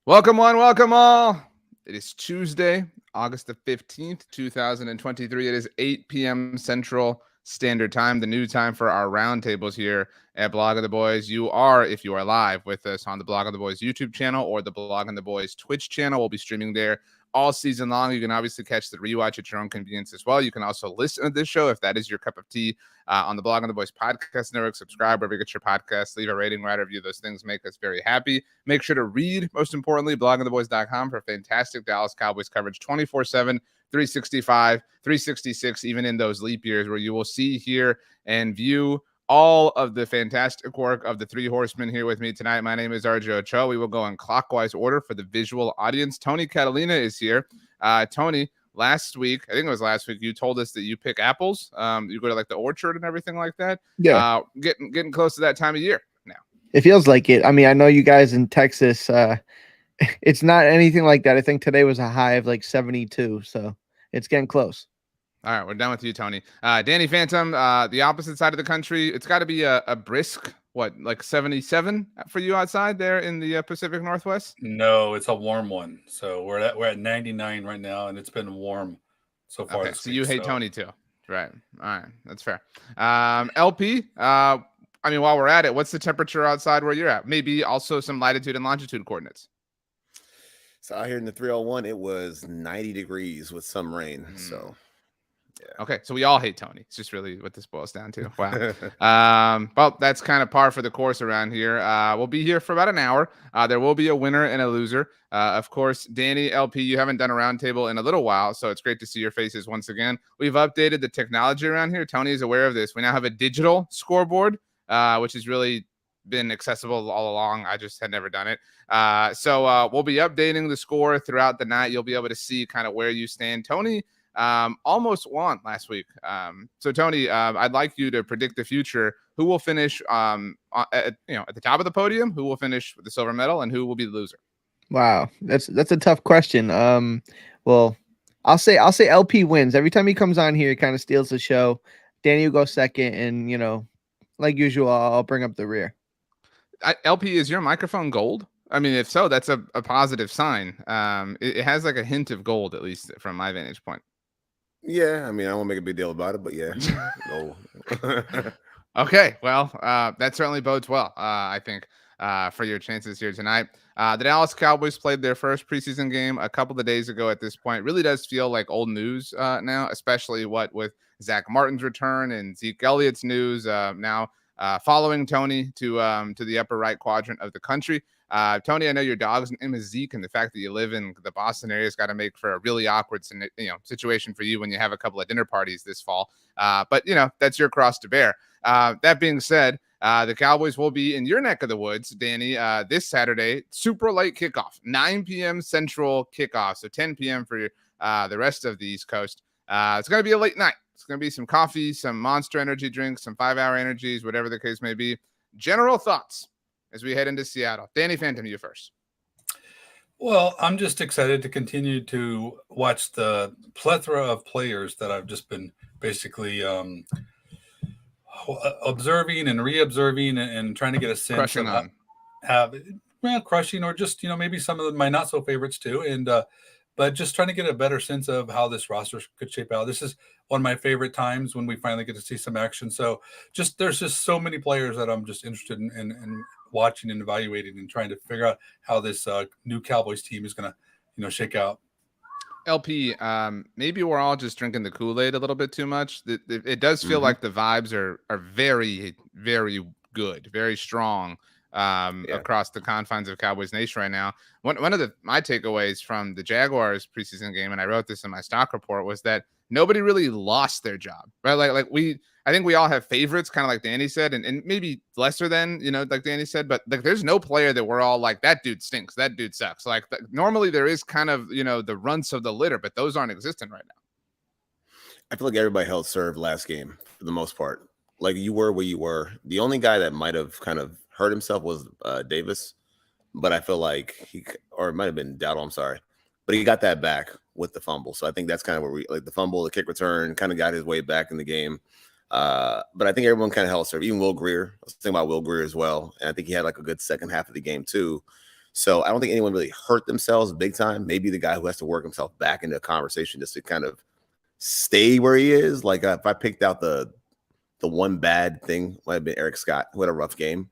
Welcome one, welcome all. It is Tuesday, August the 15th, 2023. It is 8 p.m. Central Standard Time, the new time for our roundtables here at Blog of the Boys. You are, if you are live with us on the Blog of the Boys YouTube channel or the Blog of the Boys Twitch channel, we'll be streaming there all season long. You can obviously catch the rewatch at your own convenience as well. You can also listen to this show if that is your cup of tea on the Blog of the Boys podcast network. Subscribe wherever you get your podcasts. Leave a rating, write a review. Those things make us very happy. Make sure to read, most importantly, blogoftheboys.com for fantastic Dallas Cowboys coverage 24/7, 365, 366, even in those leap years where you will see, hear, and view all of the fantastic work of the three horsemen here with me tonight. My name is RJ Ochoa. We will go in clockwise order for the visual audience. Tony Catalina is here. Tony, last week, I think it was last week, you told us that you pick apples. You go to like the orchard and everything like that. Yeah. Getting close to that time of year now. It feels like it. I mean, I know you guys in Texas, it's not anything like that. I think today was a high of like 72, so it's getting close. All right, we're done with you, Tony. Danny Phantom, the opposite side of the country. It's got to be a brisk, like 77 for you outside there in the Pacific Northwest? No, it's a warm one. So we're at 99 right now, and it's been warm so far. Okay, so you hate Tony too, right? All right, that's fair. LP, I mean, while we're at it, what's the temperature outside where you're at? Maybe also some latitude and longitude coordinates. So out here in the 301, it was 90 degrees with some rain. So. Yeah. Okay, so we all hate Tony. It's just really what this boils down to. Wow. Well, that's kind of par for the course around here. We'll be here for about an hour. There will be a winner and a loser. Of course, Danny, LP, you haven't done a roundtable in a little while, so it's great to see your faces once again. We've updated the technology around here. Tony is aware of this. We now have a digital scoreboard, which has really been accessible all along. I just had never done it. So we'll be updating the score throughout the night. You'll be able to see kind of where you stand. Tony almost won last week. So Tony, I'd like you to predict the future. Who will finish at the top of the podium? Who will finish with the silver medal, and who will be the loser? Wow, that's a tough question. Well, I'll say LP wins. Every time he comes on here, he kind of steals the show. Danny will go second, and like usual, I'll bring up the rear. LP, is your microphone gold? I mean, if so, that's a positive sign. It has like a hint of gold, at least from my vantage point. Yeah, I mean, I won't make a big deal about it, but yeah. No. Okay, well, that certainly bodes well, I think, for your chances here tonight. The Dallas Cowboys played their first preseason game a couple of days ago at this point. Really does feel like old news now, especially with Zack Martin's return and Zeke Elliott's news now following Tony to the upper right quadrant of the country. Tony, I know your dog's name is Zeke, and the fact that you live in the Boston area has got to make for a really awkward situation for you when you have a couple of dinner parties this fall. But that's your cross to bear. That being said, the Cowboys will be in your neck of the woods, Danny, this Saturday, super late kickoff, 9 p.m. Central kickoff, so 10 p.m. for the rest of the East Coast. It's going to be a late night. It's going to be some coffee, some Monster energy drinks, some 5-hour energies, whatever the case may be. General thoughts as we head into Seattle. Danny Phantom, you first. Well, I'm just excited to continue to watch the plethora of players that I've just been basically observing and re-observing and trying to get a sense crushing of crushing, or just maybe some of my not so favorites too, and but just trying to get a better sense of how this roster could shape out. This is one of my favorite times when we finally get to see some action. So there's just so many players that I'm just interested in watching and evaluating and trying to figure out how this new Cowboys team is going to shake out. LP, maybe we're all just drinking the Kool-Aid a little bit too much. It does feel like the vibes are very, very good, very strong across the confines of Cowboys Nation right now. One of my takeaways from the Jaguars preseason game, and I wrote this in my stock report, was that nobody really lost their job, right? I think we all have favorites, kind of like Danny said, and maybe lesser than, like Danny said, but like there's no player that we're all like, that dude stinks, that dude sucks. Like normally there is kind of, the runts of the litter, but those aren't existent right now. I feel like everybody held serve last game for the most part. Like you were where you were. The only guy that might have kind of hurt himself was Davis, but I feel like it might have been Dowdle, I'm sorry, but he got that back with the fumble. So I think that's kind of where the fumble, the kick return kind of got his way back in the game. But I think everyone kind of held serve, even Will Greer. I was thinking about Will Greer as well. And I think he had like a good second half of the game too. So I don't think anyone really hurt themselves big time. Maybe the guy who has to work himself back into a conversation just to kind of stay where he is. Like if I picked out the one bad thing, might have been Eric Scott, who had a rough game.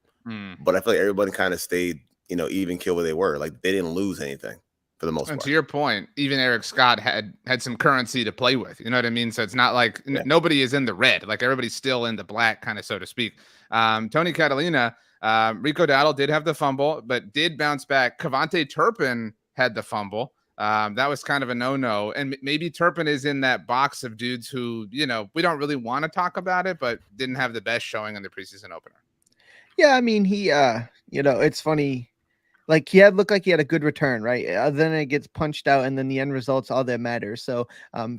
But I feel like everybody kind of stayed, even kill where they were. Like they didn't lose anything for the most part. To your point, even Eric Scott had some currency to play with. You know what I mean? So it's not like nobody is in the red. Like everybody's still in the black, kind of, so to speak. Tony Catalina, Rico Dowdle did have the fumble, but did bounce back. Kavontae Turpin had the fumble. That was kind of a no-no. And maybe Turpin is in that box of dudes who, we don't really want to talk about it, but didn't have the best showing in the preseason opener. Yeah, I mean, he, it's funny. Like looked like he had a good return, right? Then it gets punched out, and then the end result's all that matters. So,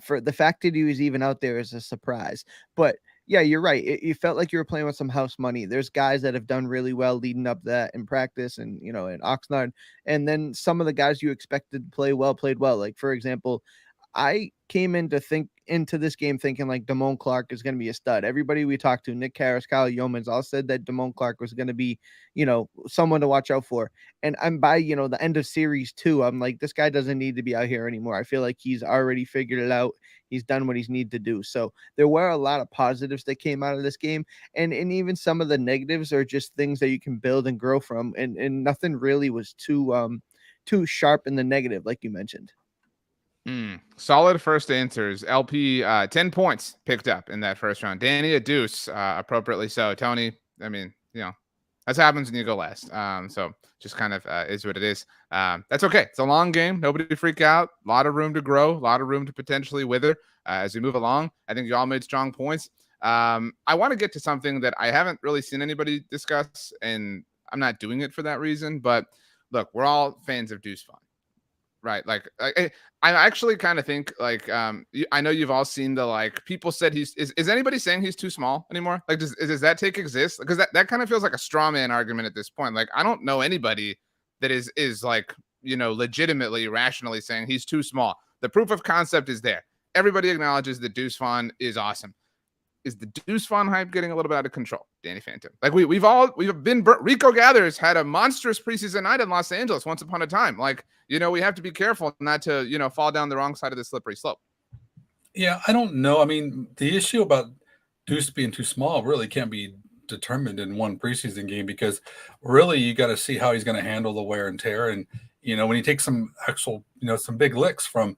for the fact that he was even out there is a surprise. But yeah, you're right. You felt like you were playing with some house money. There's guys that have done really well leading up that in practice, and in Oxnard, and then some of the guys you expected to play well played well. Like for example, I came into this game thinking like Damone Clark is going to be a stud. Everybody we talked to, Nick Harris, Kyle Yeomans, all said that Damone Clark was going to be, someone to watch out for. And I'm by, the end of series 2, I'm like, this guy doesn't need to be out here anymore. I feel like he's already figured it out. He's done what he's needed to do. So there were a lot of positives that came out of this game. And even some of the negatives are just things that you can build and grow from. And nothing really was too sharp in the negative, like you mentioned. Solid first answers. LP 10 points picked up in that first round. Danny a deuce, appropriately so. Tony, I mean, that happens when you go last. So just kind of is what it is. That's okay. It's a long game. Nobody freak out. A lot of room to grow. A lot of room to potentially wither as we move along. I think you all made strong points. I want to get to something that I haven't really seen anybody discuss, and I'm not doing it for that reason. But look, we're all fans of Deuce Vaughn. Right. Like I actually kind of think like I know you've all seen the people said is anybody saying he's too small anymore? Like does that take exist? Because that kind of feels like a straw man argument at this point. Like I don't know anybody that is like legitimately rationally saying he's too small. The proof of concept is there. Everybody acknowledges that Deuce Vaughn is awesome. Is the Deuce Vaughn hype getting a little bit out of control, Danny Phantom? Like we've been Rico Gathers had a monstrous preseason night in Los Angeles once upon a time. Like we have to be careful not to fall down the wrong side of the slippery slope. Yeah, I don't know. I mean, the issue about Deuce being too small really can't be determined in one preseason game because really you got to see how he's going to handle the wear and tear. And when he takes some actual some big licks from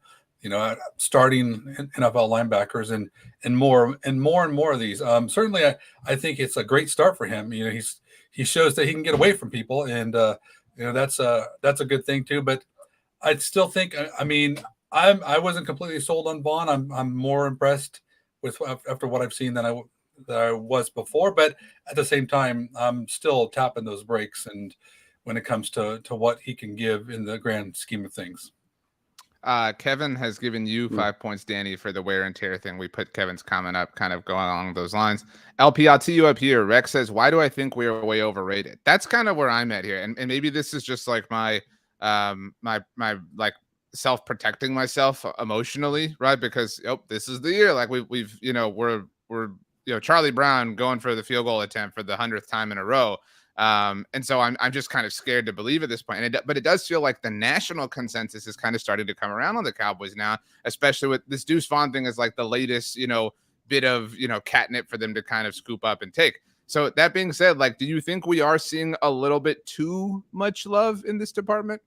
starting NFL linebackers and more of these. Certainly, I think it's a great start for him. He shows that he can get away from people, and that's a good thing too. But I still think, I mean, I wasn't completely sold on Vaughn. I'm more impressed with after what I've seen than I was before. But at the same time, I'm still tapping those brakes, and when it comes to what he can give in the grand scheme of things. Kevin has given you 5 points, Danny, for the wear and tear thing. We put Kevin's comment up kind of going along those lines. LP, I'll tee you up here. Rex says, why do I think we are way overrated? That's kind of where I'm at here. And maybe this is just like my like self-protecting myself emotionally, right? Because this is the year. Like we've we're Charlie Brown going for the field goal attempt for the 100th time in a row. And so I'm just kind of scared to believe at this point. But it does feel like the national consensus is kind of starting to come around on the Cowboys now, especially with this Deuce Vaughn thing is like the latest, bit of, catnip for them to kind of scoop up and take. So that being said, like, do you think we are seeing a little bit too much love in this department?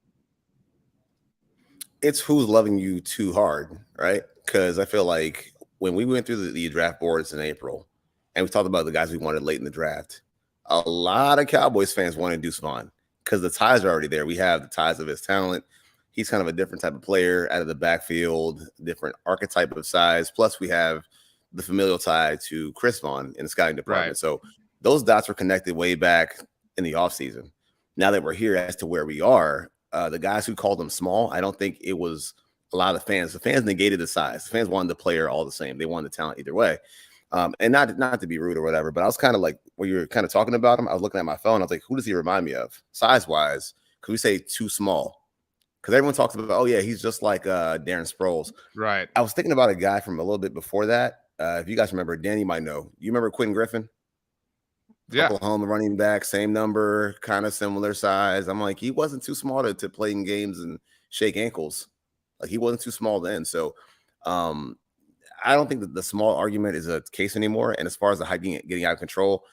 It's who's loving you too hard, right? Because I feel like when we went through the draft boards in April and we talked about the guys we wanted late in the draft, a lot of Cowboys fans wanted Deuce Vaughn because the ties are already there. We have the ties of his talent. He's kind of a different type of player out of the backfield, different archetype of size. Plus, we have the familial tie to Chris Vaughn in the scouting department. Right. So those dots were connected way back in the offseason. Now that we're here as to where we are, the guys who called him small, I don't think it was a lot of fans. The fans negated the size. The fans wanted the player all the same. They wanted the talent either way. And not to be rude or whatever, but I was kind of like, when you were kind of talking about him, I was looking at my phone. I was like, who does he remind me of size-wise? Could we say too small? Because everyone talks about, oh, yeah, he's just like Darren Sproles. Right. I was thinking about a guy from a little bit before that. If you guys remember, Danny might know. You remember Quentin Griffin? Yeah. Oklahoma running back, same number, kind of similar size. I'm like, he wasn't too small to play in games and shake ankles. Like, he wasn't too small then. So I don't think that the small argument is a case anymore. And as far as the hype getting out of control,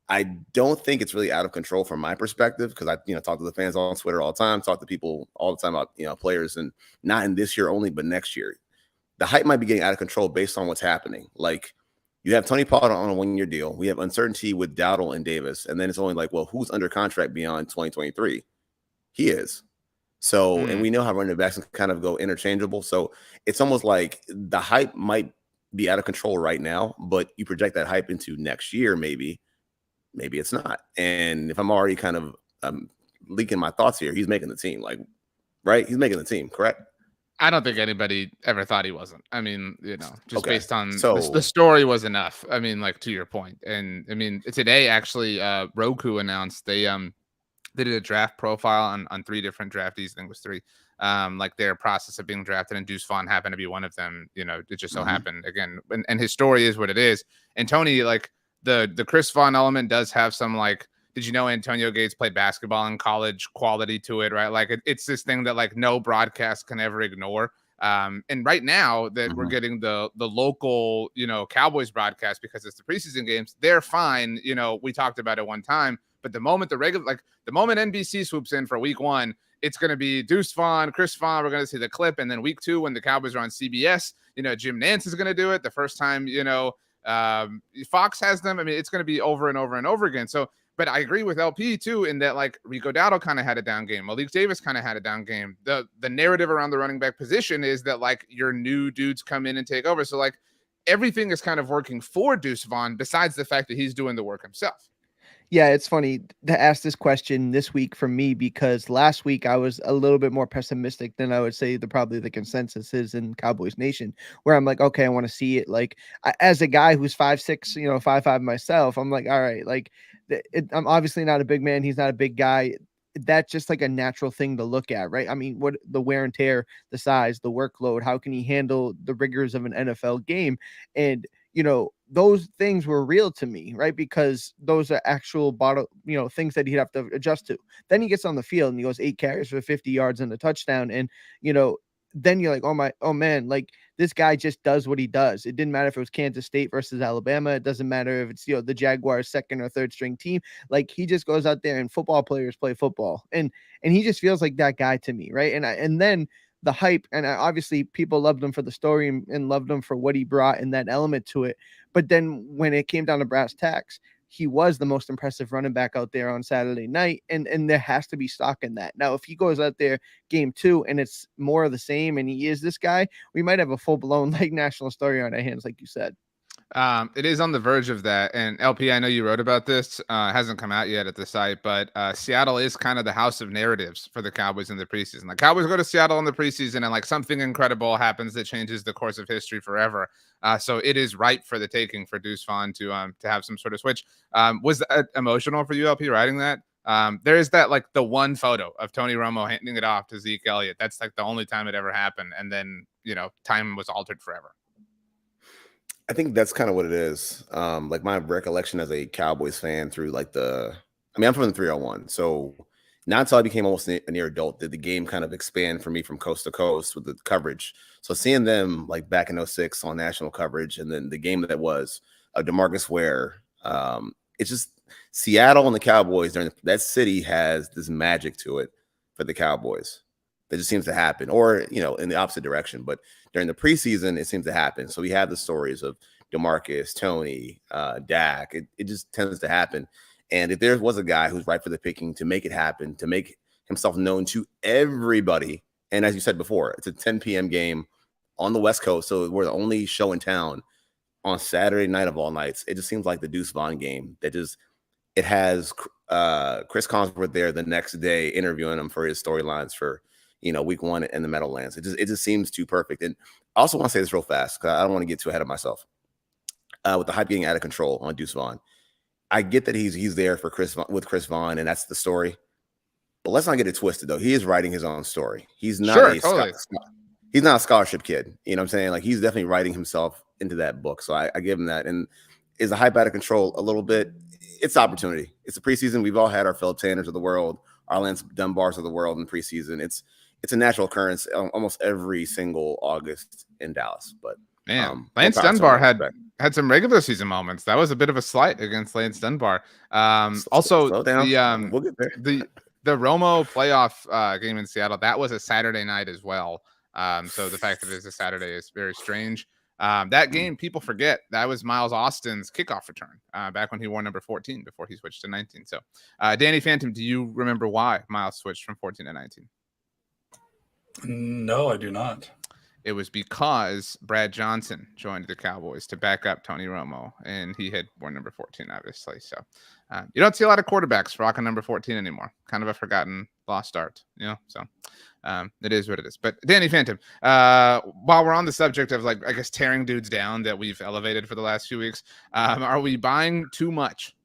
I don't think it's really out of control from my perspective, because I, talk to the fans on Twitter all the time, talk to people all the time about, players, and not in this year only, but next year. The hype might be getting out of control based on what's happening. Like, you have Tony Pollard on a 1-year deal. We have uncertainty with Dowdle and Davis. And then it's only like, well, who's under contract beyond 2023? He is. So, and we know how running backs can kind of go interchangeable. So it's almost like the hype might be out of control right now, but you project that hype into next year, maybe it's not. And if I'm already kind of leaking my thoughts here, he's making the team, like, right? He's making the team, correct? I don't think anybody ever thought he wasn't. I mean, just Okay. based on So the story was enough. I mean, like, to your point. And I mean, today actually, Roku announced they did a draft profile on 3 different draftees. I think it was 3. Like, their process of being drafted, and Deuce Vaughn happened to be one of them. It just so happened again, and his story is what it is. And Tony, like, the Chris Vaughn element does have some, like, did you know Antonio Gates played basketball in college quality to it, right? Like, it's this thing that, like, no broadcast can ever ignore. And right now that we're getting the local, Cowboys broadcast, because it's the preseason games, they're fine. We talked about it one time, but the moment the moment NBC swoops in for week 1, it's going to be Deuce Vaughn, Chris Vaughn. We're going to see the clip. And then week 2, when the Cowboys are on CBS, Jim Nantz is going to do it the first time, Fox has them. I mean, it's going to be over and over and over again. So, but I agree with LP too, in that, like, Rico Dowdle kind of had a down game. Malik Davis kind of had a down game. The narrative around the running back position is that, like, your new dudes come in and take over. So, like, everything is kind of working for Deuce Vaughn, besides the fact that he's doing the work himself. Yeah, it's funny to ask this question this week from me, because last week I was a little bit more pessimistic than I would say probably the consensus is in Cowboys Nation, where I'm like, okay, I want to see it. Like, as a guy who's 5'6", 5'5" myself, I'm like, all right, like, I'm obviously not a big man. He's not a big guy. That's just like a natural thing to look at, right? I mean, what the wear and tear, the size, the workload, how can he handle the rigors of an NFL game? And, those things were real to me, right? Because those are actual things that he'd have to adjust to. Then he gets on the field and he goes 8 carries for 50 yards and a touchdown. And, then you're like, oh man, like, this guy just does what he does. It didn't matter if it was Kansas State versus Alabama. It doesn't matter if it's, the Jaguars' 2nd or 3rd string team. Like, he just goes out there and football players play football. And he just feels like that guy to me, right? And then the hype, and obviously people loved him for the story and loved him for what he brought and that element to it. But then when it came down to brass tacks, he was the most impressive running back out there on Saturday night. And there has to be stock in that. Now, if he goes out there game 2 and it's more of the same and he is this guy, we might have a full blown, like, national story on our hands, like you said. It is on the verge of that. And LP, I know you wrote about this. Hasn't come out yet at the site, but Seattle is kind of the house of narratives for the Cowboys in the preseason. The Cowboys go to Seattle in the preseason, and, like, something incredible happens that changes the course of history forever. So it is ripe for the taking for Deuce Vaughn to have some sort of switch. Was that emotional for you, LP, writing that? There is that, like, the one photo of Tony Romo handing it off to Zeke Elliott. That's, like, the only time it ever happened. And then, time was altered forever. I think that's kind of what it is. Like, my recollection as a Cowboys fan through, like, I'm from the 301. So not until I became almost a near adult did the game kind of expand for me from coast to coast with the coverage. So seeing them, like, back in 06 on national coverage, and then the game that was DeMarcus Ware, it's just Seattle and the Cowboys, that city has this magic to it for the Cowboys. That just seems to happen, or, in the opposite direction. But during the preseason, it seems to happen. So we have the stories of DeMarcus, Tony, Dak. It just tends to happen. And if there was a guy who's right for the picking to make it happen, to make himself known to everybody, and as you said before, it's a 10 p.m. game on the West Coast, so we're the only show in town on Saturday night of all nights. It just seems like the Deuce Vaughn game. It has Chris Collinsworth there the next day interviewing him for his storylines for week 1 in the Meadowlands. It just seems too perfect. And I also want to say this real fast, because I don't want to get too ahead of myself. With the hype getting out of control on Deuce Vaughn, I get that he's there for Chris Vaughn, and that's the story. But let's not get it twisted, though. He is writing his own story. He's not he's not a scholarship kid. You know what I'm saying? Like, he's definitely writing himself into that book. So I give him that. And is the hype out of control a little bit? it's opportunity. It's a preseason. We've all had our Philip Tanners of the world, our Lance Dunbars of the world in preseason. It's a natural occurrence almost every single August in Dallas. But man, Lance Dunbar had some regular season moments. That was a bit of a slight against Lance Dunbar. Also, slow down. We'll get there. The Romo playoff game in Seattle, that was a Saturday night as well. So the fact that it's a Saturday is very strange. That game, people forget, that was Miles Austin's kickoff return back when he wore number 14 before he switched to 19. So, Danny Phantom, do you remember why Miles switched from 14 to 19? No, I do not. It was because Brad Johnson joined the Cowboys to back up Tony Romo, and he had worn number 14, obviously. So you don't see a lot of quarterbacks rocking number 14 anymore. Kind of a forgotten lost art, So it is what it is. But Danny Phantom, while we're on the subject of, like, I guess, tearing dudes down that we've elevated for the last few weeks, are we buying too much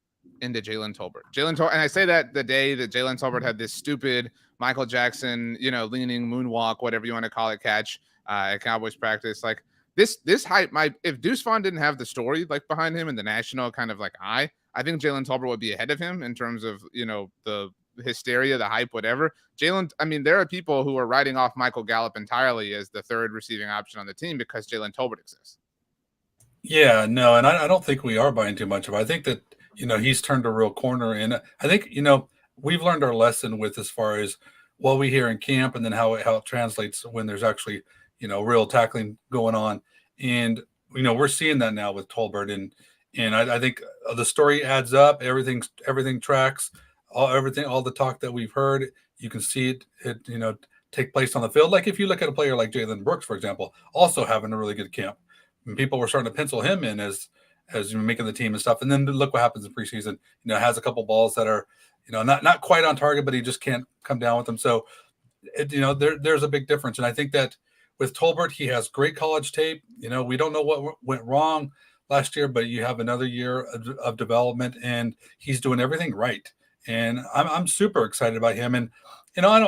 into Jalen Tolbert? And I say that the day that Jalen Tolbert had this stupid Michael Jackson, leaning moonwalk, whatever you want to call it, catch at Cowboys practice. Like this hype might, if Deuce Vaughn didn't have the story like behind him and the national kind of like I think Jalen Tolbert would be ahead of him in terms of, the hysteria, the hype, whatever. Jalen, I mean, there are people who are writing off Michael Gallup entirely as the third receiving option on the team because Jalen Tolbert exists. Yeah, no, and I don't think we are buying too much of it. I think that, he's turned a real corner, and I think, we've learned our lesson with as far as what we hear in camp and then how it translates when there's actually, real tackling going on. And, we're seeing that now with Tolbert, and I think the story adds up. Everything tracks, all the talk that we've heard, you can see it, take place on the field. Like if you look at a player like Jalen Brooks, for example, also having a really good camp, and people were starting to pencil him in as making the team and stuff. And then look what happens in preseason. Has a couple balls that are, not quite on target, but he just can't come down with them. So, there's a big difference. And I think that with Tolbert, he has great college tape. We don't know what went wrong last year, but you have another year of development, and he's doing everything right. And I'm super excited about him. And, I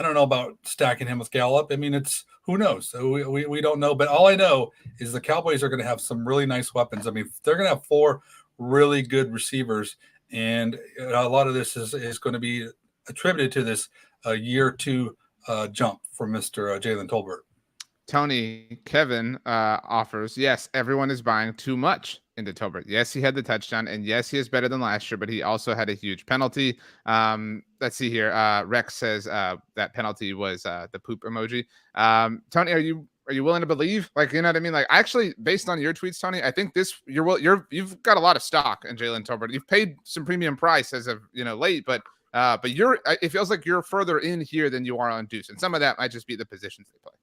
don't know about stacking him with Gallup. I mean, it's who knows? So we don't know. But all I know is the Cowboys are going to have some really nice weapons. I mean, they're going to have 4 really good receivers, and a lot of this is going to be attributed to this year 2 jump from Mr. Jalen Tolbert. Tony, Kevin offers, yes, everyone is buying too much into Tolbert. Yes, he had the touchdown, and yes, he is better than last year, but he also had a huge penalty. Let's see here. Rex says that penalty was the poop emoji. Tony, are you willing to believe? Like, you know what I mean? Like, actually, based on your tweets, Tony, I think you've got a lot of stock in Jalen Tolbert. You've paid some premium price as of late, but it feels like you're further in here than you are on Deuce, and some of that might just be the positions they play.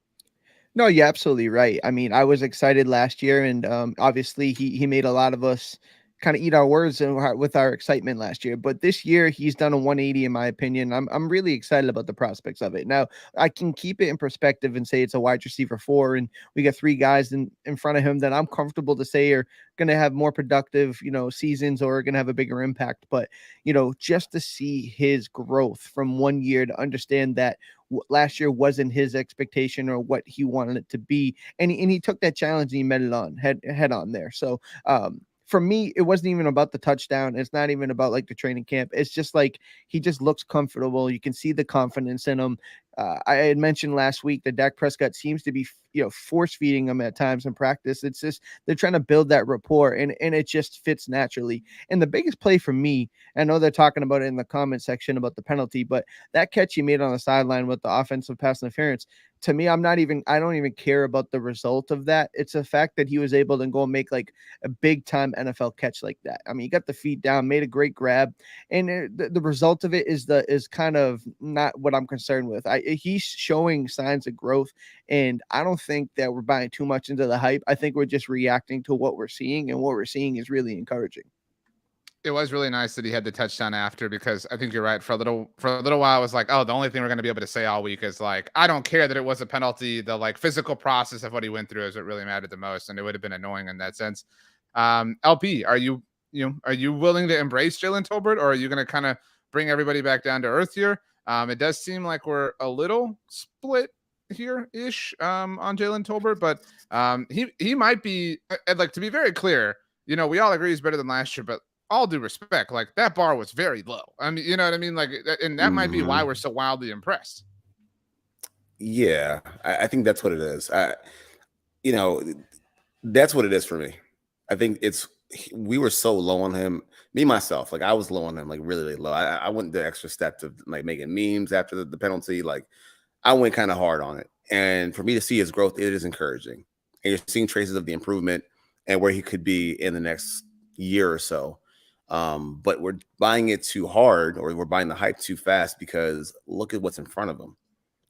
No, you're absolutely right. I mean, I was excited last year, and obviously he made a lot of us kind of eat our words with our excitement last year. But this year, he's done a 180, in my opinion. I'm really excited about the prospects of it. Now, I can keep it in perspective and say it's a wide receiver 4, and we got 3 guys in front of him that I'm comfortable to say are going to have more productive, seasons or are going to have a bigger impact. But, just to see his growth from 1 year, to understand that last year wasn't his expectation or what he wanted it to be. And he took that challenge and he met it on head on there. So, for me, it wasn't even about the touchdown. It's not even about like the training camp. It's just like he just looks comfortable. You can see the confidence in him. I had mentioned last week that Dak Prescott seems to be, force feeding him at times in practice. It's just they're trying to build that rapport, and it just fits naturally. And the biggest play for me, I know they're talking about it in the comment section about the penalty, but that catch he made on the sideline with the offensive pass interference, to me, I don't even care about the result of that. It's the fact that he was able to go and make like a big time NFL catch like that. I mean, he got the feet down, made a great grab, and the result of it is kind of not what I'm concerned with. He's showing signs of growth, and I don't think that we're buying too much into the hype. I think we're just reacting to what we're seeing, and what we're seeing is really encouraging. It was really nice that he had the touchdown after, because I think you're right. For a little while, I was like, oh, the only thing we're going to be able to say all week is like, I don't care that it was a penalty. The like physical process of what he went through is what really mattered the most, and it would have been annoying in that sense. LP, are you willing to embrace Jalen Tolbert, or are you going to kind of bring everybody back down to earth here? It does seem like we're a little split here-ish on Jalen Tolbert, but he might be, like, to be very clear, we all agree he's better than last year, but all due respect, like that bar was very low. I mean, you know what I mean? Like, and that might be why we're so wildly impressed. Yeah, I think that's what it is. You know, that's what it is for me. I think we were so low on him. Me myself, like I was low on him, like really, really low. I went the extra step to like making memes after the penalty. Like I went kind of hard on it, and for me to see his growth, it is encouraging. And you're seeing traces of the improvement and where he could be in the next year or so. But we're buying it too hard, or we're buying the hype too fast because look at what's in front of him.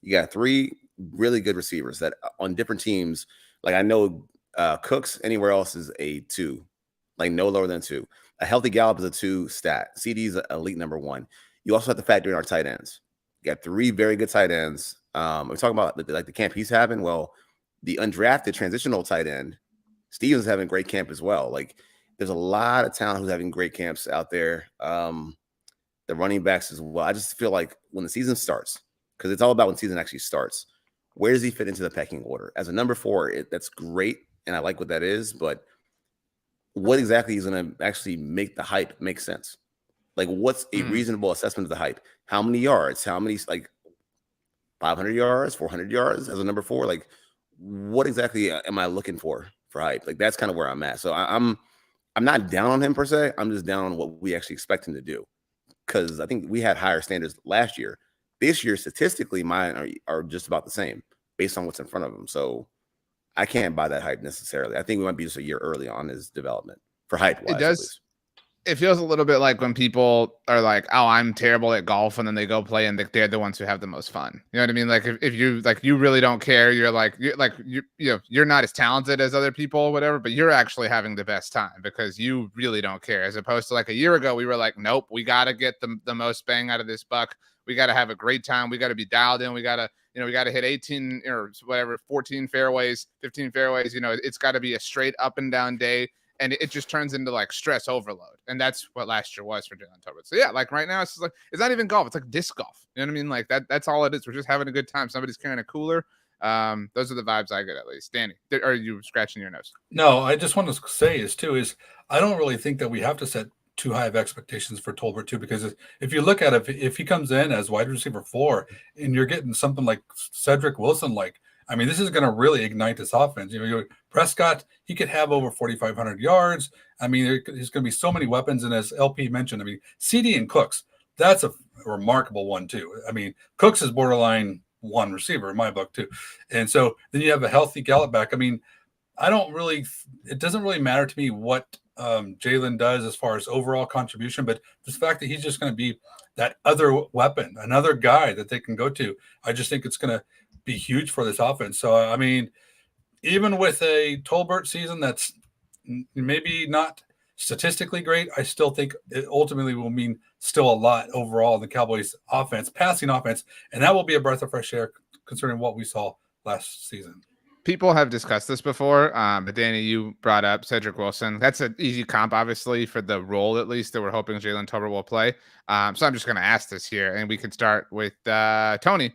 You got 3 really good receivers that on different teams. Like I know Cooks anywhere else is a 2, like no lower than 2. A healthy Gallup is a 2 stat. CD is elite number 1. You also have to factor in our tight ends. You got 3 very good tight ends. We're talking about like the camp he's having. Well, the undrafted transitional tight end, Stevens, having great camp as well. Like there's a lot of talent who's having great camps out there. The running backs as well. I just feel like when the season starts, because it's all about when the season actually starts, where does he fit into the pecking order? As a number 4, that's great, and I like what that is, but what exactly is going to actually make the hype make sense? Like, what's a reasonable assessment of the hype? How many yards? How many, like, 500 yards, 400 yards as a number 4? Like, what exactly am I looking for hype? Like, that's kind of where I'm at. So I'm not down on him per se. I'm just down on what we actually expect him to do, because I think we had higher standards last year. This year, statistically, mine are just about the same based on what's in front of him. So I can't buy that hype necessarily. I think we might be just a year early on his development for hype-wise. It does. It feels a little bit like when people are like, "Oh, I'm terrible at golf," and then they go play, and they're the ones who have the most fun. You know what I mean? Like if you like, you really don't care. You're not as talented as other people or whatever, but you're actually having the best time because you really don't care. As opposed to like a year ago, we were like, "Nope, we got to get the most bang out of this buck. We got to have a great time. We got to be dialed in. We got to hit 18 or whatever, 14 fairways, 15 fairways. It's got to be a straight up and down day." And it just turns into like stress overload. And that's what last year was for Jalen Tolbert. So yeah, like right now, it's just like, it's not even golf. It's like disc golf. You know what I mean? Like that's all it is. We're just having a good time. Somebody's carrying a cooler. Those are the vibes I get, at least. Danny, are you scratching your nose? No, I just want to say is I don't really think that we have to set too high of expectations for Tolbert too, because if you look at it, if he comes in as wide receiver 4 and you're getting something like Cedric Wilson, like, I mean, this is going to really ignite this offense. Prescott, he could have over 4,500 yards. I mean, there's going to be so many weapons. And as LP mentioned, I mean, CD and Cooks, that's a remarkable one too. I mean, Cooks is borderline 1 receiver in my book too. And so then you have a healthy Gallup back. I mean, it doesn't really matter to me what Jalen does as far as overall contribution, but the fact that he's just going to be that other weapon, another guy that they can go to, I just think it's going to be huge for this offense. So, I mean, even with a Tolbert season that's maybe not statistically great, I still think it ultimately will mean still a lot overall in the Cowboys offense, passing offense, and that will be a breath of fresh air concerning what we saw last season. People have discussed this before, but Danny, you brought up Cedric Wilson. That's an easy comp, obviously, for the role, at least, that we're hoping Jalen Tolbert will play. So I'm just going to ask this here, and we can start with Tony.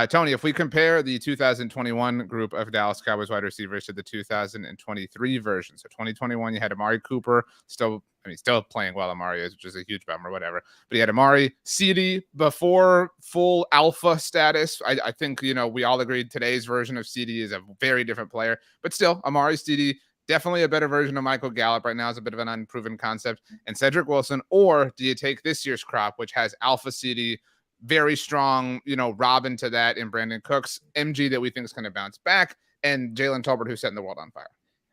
Tony, if we compare the 2021 group of Dallas Cowboys wide receivers to the 2023 version, so 2021, you had Amari Cooper, still playing well, Amari is, which is a huge bummer, whatever. But he had Amari, CD before full alpha status. I think, we all agreed today's version of CD is a very different player, but still, Amari, CD, definitely a better version of Michael Gallup right now is a bit of an unproven concept. And Cedric Wilson, or do you take this year's crop, which has alpha CD, very strong, Robin to that in Brandon Cooks, MG that we think is going to bounce back, and Jalen Tolbert, who's setting the world on fire?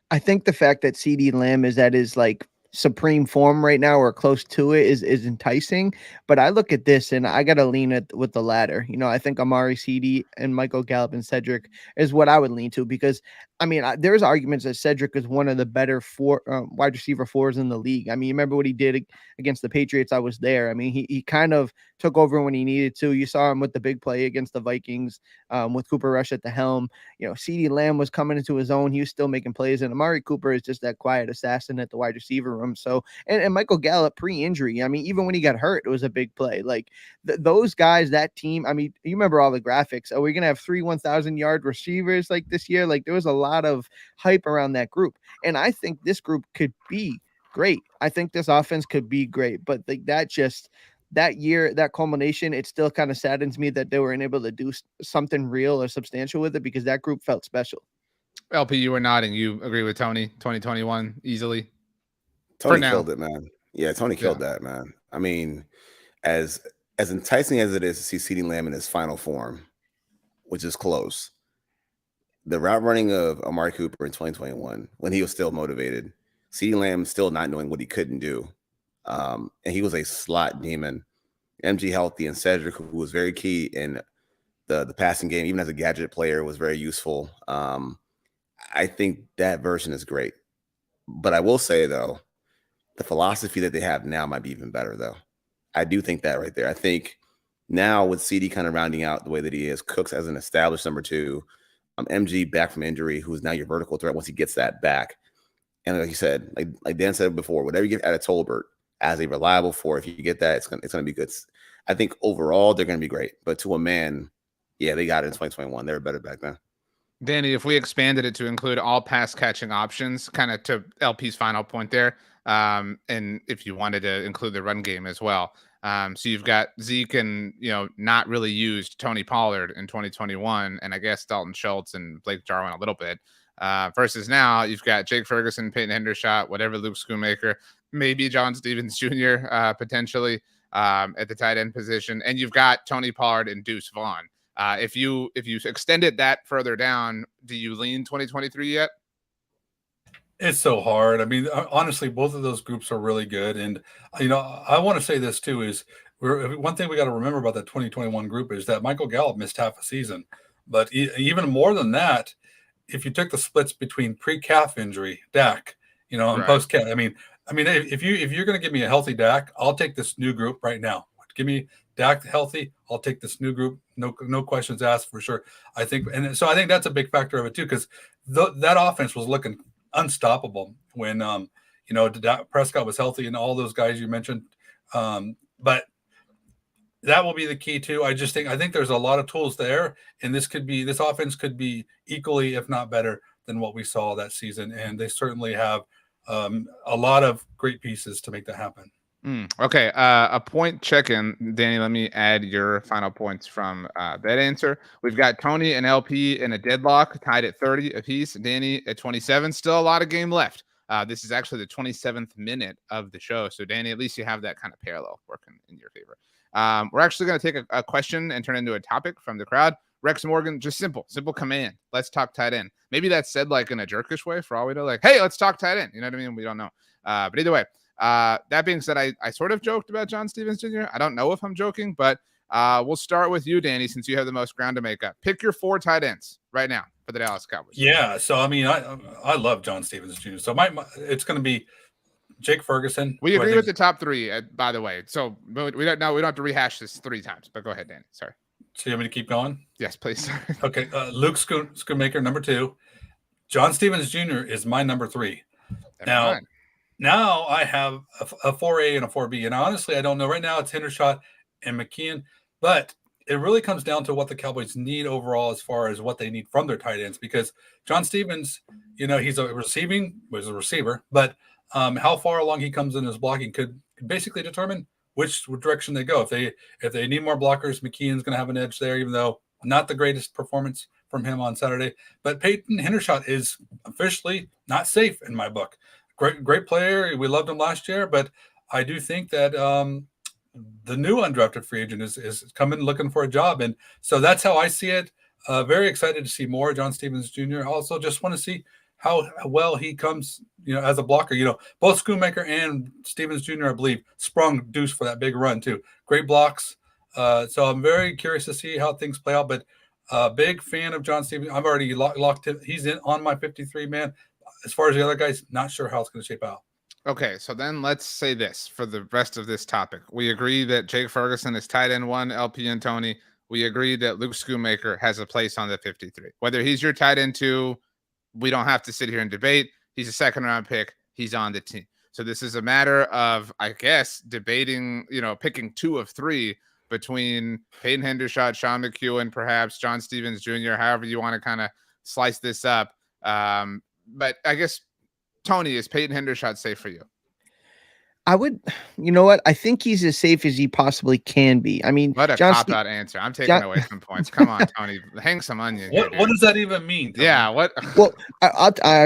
I think the fact that CD Lamb is at his like supreme form right now or close to it is enticing, but I look at this and I gotta lean with the latter. I think Amari, CD, and Michael Gallup and Cedric is what I would lean to, because I mean, there's arguments that Cedric is one of the better wide receiver 4s in the league. I mean, you remember what he did against the Patriots? I was there. I mean, he kind of took over when he needed to. You saw him with the big play against the Vikings with Cooper Rush at the helm. CD Lamb was coming into his own. He was still making plays. And Amari Cooper is just that quiet assassin at the wide receiver room. So, and Michael Gallup pre-injury, I mean, even when he got hurt, it was a big play. Like those guys, that team, I mean, you remember all the graphics. Are we going to have 3 1,000-yard receivers like this year? Like there was a lot of hype around that group. And I think this group could be great. I think this offense could be great, but like that year, that culmination, it still kind of saddens me that they weren't able to do something real or substantial with it because that group felt special. LP, you were nodding. You agree with Tony? 2021 easily. Tony killed it, man. Yeah, Tony killed that, man. I mean, as enticing as it is to see CeeDee Lamb in his final form, which is close, the route running of Amari Cooper in 2021, when he was still motivated, CeeDee Lamb still not knowing what he couldn't do, and he was a slot demon. MG healthy and Cedric, who was very key in the passing game, even as a gadget player, was very useful. I think that version is great. But I will say, though, the philosophy that they have now might be even better, though. I do think that right there. I think now with CD kind of rounding out the way that he is, Cooks as an established number 2, MG back from injury, who's now your vertical threat once he gets that back. And like you said, like Dan said before, whatever you get out of Tolbert as a reliable 4, if you get that, it's gonna be good. I think overall they're gonna be great. But to a man, yeah, they got it in 2021. They were better back then. Danny, if we expanded it to include all pass catching options, kind of to LP's final point there, and if you wanted to include the run game as well. So you've got Zeke and, not really used Tony Pollard in 2021, and I guess Dalton Schultz and Blake Jarwin a little bit, versus now you've got Jake Ferguson, Peyton Hendershot, whatever, Luke Schoonmaker, maybe John Stevens Jr. Potentially at the tight end position. And you've got Tony Pollard and Deuce Vaughn. If you extended that further down, do you lean 2023 yet? It's so hard. I mean, honestly, both of those groups are really good. And, I want to say this too, is one thing we got to remember about that 2021 group is that Michael Gallup missed half a season. But even more than that, if you took the splits between pre-calf injury, Dak, and post-calf, I mean, if you're going to give me a healthy Dak, I'll take this new group right now. Give me Dak healthy, I'll take this new group. No questions asked for sure. I think that's a big factor of it too, because that offense was looking unstoppable when Prescott was healthy and all those guys you mentioned. But that will be the key too. I think there's a lot of tools there, and this offense could be equally, if not better, than what we saw that season. And they certainly have a lot of great pieces to make that happen. Okay. A point check-in. Danny, let me add your final points from that answer. We've got Tony and LP in a deadlock, tied at 30 apiece. Danny at 27. Still a lot of game left. This is actually the 27th minute of the show. So, Danny, at least you have that kind of parallel working in your favor. We're actually going to take a question and turn it into a topic from the crowd. Rex Morgan, just simple command. Let's talk tight end. Maybe that's said like in a jerkish way for all we know, like, hey, let's talk tight end. You know what I mean? We don't know. But either way, that being said, I sort of joked about John Stevens Jr. I don't know if I'm joking, but we'll start with you, Danny, since you have the most ground to make up. Pick your 4 tight ends right now for the Dallas Cowboys. Yeah, so I mean, I love John Stevens Jr. So it's going to be Jake Ferguson. We agree with the top 3, by the way. So we don't have to rehash this 3 times. But go ahead, Danny. Sorry. So you want me to keep going? Yes, please. Okay, Luke Schoonmaker, number 2. John Stevens Jr. is my number 3. Now I have a 4A and a 4B. And honestly, I don't know. Right now it's Hendershot and McKeon. But it really comes down to what the Cowboys need overall as far as what they need from their tight ends. Because John Stevens, he's a receiver. But how far along he comes in his blocking could basically determine which direction they go. If they need more blockers, McKeon's going to have an edge there, even though not the greatest performance from him on Saturday. But Peyton Hendershot is officially not safe in my book. Great player. We loved him last year, but I do think that the new undrafted free agent is coming looking for a job. And so that's how I see it. Very excited to see more John Stevens Jr. Also just want to see how well he comes, as a blocker. Both Schoonmaker and Stevens Jr., I believe, sprung Deuce for that big run too. Great blocks. So I'm very curious to see how things play out, but big fan of John Stevens. I've already locked him. He's in on my 53 man. As far as the other guys, not sure how it's going to shape out. Okay, so then let's say this for the rest of this topic. We agree that Jake Ferguson is tight end 1, LP and Tony. We agree that Luke Schoonmaker has a place on the 53. Whether he's your tight end 2, we don't have to sit here and debate. He's a second-round pick. He's on the team. So this is a matter of, I guess, debating, picking 2 of 3 between Peyton Hendershot, Sean McEwen, perhaps John Stevens Jr., however you want to kind of slice this up. But I guess, Tony, is Peyton Hendershot safe for you? I would, you know what? I think he's as safe as he possibly can be. I mean, What a John cop-out answer. I'm taking away some points. Come on, Tony. Hang some onion here, What dude. does that even mean, Tony? Yeah, what? Well,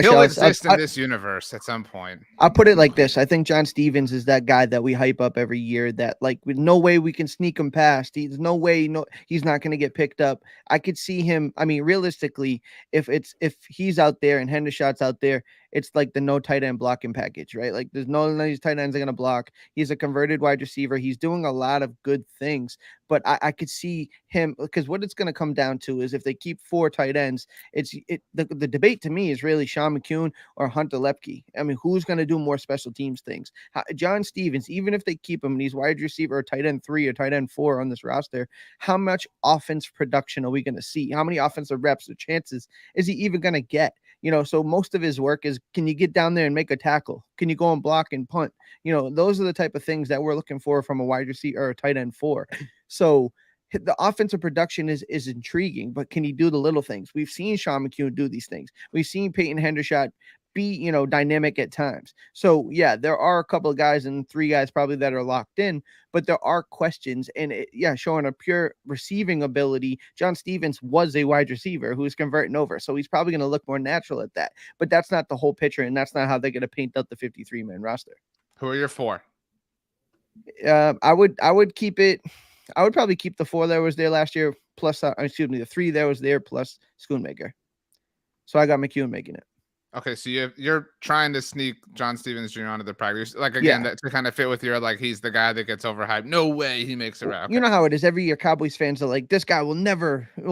He'll exist in this universe at some point. I'll put it like this. I think John Stevens is that guy that we hype up every year that like with no way we can sneak him past. He's no way, he's not going to get picked up. I could see him. I mean, realistically, if he's out there and Hendershot's out there, it's like the no tight end blocking package, right? Like there's none of these tight ends are going to block. He's a converted wide receiver. He's doing a lot of good things, but I could see him because what it's going to come down to is if they keep 4 tight ends, the debate to me is really Sean McKeon or Hunter Lepke. I mean, who's going to do more special teams things? John Stevens, even if they keep him and he's wide receiver or tight end 3 or tight end 4 on this roster, how much offense production are we going to see? How many offensive reps or chances is he even going to get? So most of his work is, can you get down there and make a tackle? Can you go and block and punt? Those are the type of things that we're looking for from a wide receiver or a tight end 4. So the offensive production is intriguing, but can he do the little things? We've seen Sean McKeon do these things. We've seen Peyton Hendershot be, dynamic at times. So yeah, there are a couple of guys and 3 guys probably that are locked in, but there are questions and showing a pure receiving ability. John Stevens was a wide receiver who's converting over. So he's probably going to look more natural at that, but that's not the whole picture. And that's not how they're going to paint out the 53-man roster. Who are your 4? I would keep it. I would probably keep the 4 that was there last year plus, the 3 that was there plus Schoonmaker. So I got McKeon making it. Okay, so you're trying to sneak John Stevens Jr. onto the practice, like again, that to kind of fit with your like he's the guy that gets overhyped. No way he makes it right. Okay. You know how it is. Every year, Cowboys fans are like, "This guy will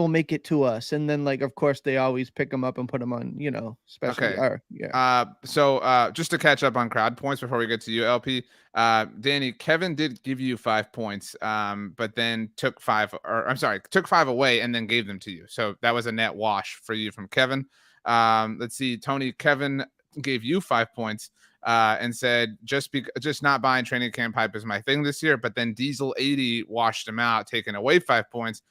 make it to us," and then like, of course, they always pick him up and put him on, special. Okay. So just to catch up on crowd points before we get to you, LP, Danny, Kevin did give you 5 points, but then took 5 away and then gave them to you. So that was a net wash for you from Kevin. Let's see, Tony, Kevin gave you 5 points and said just not buying training camp hype is my thing this year, but then Diesel 80 washed him out, taking away 5 points,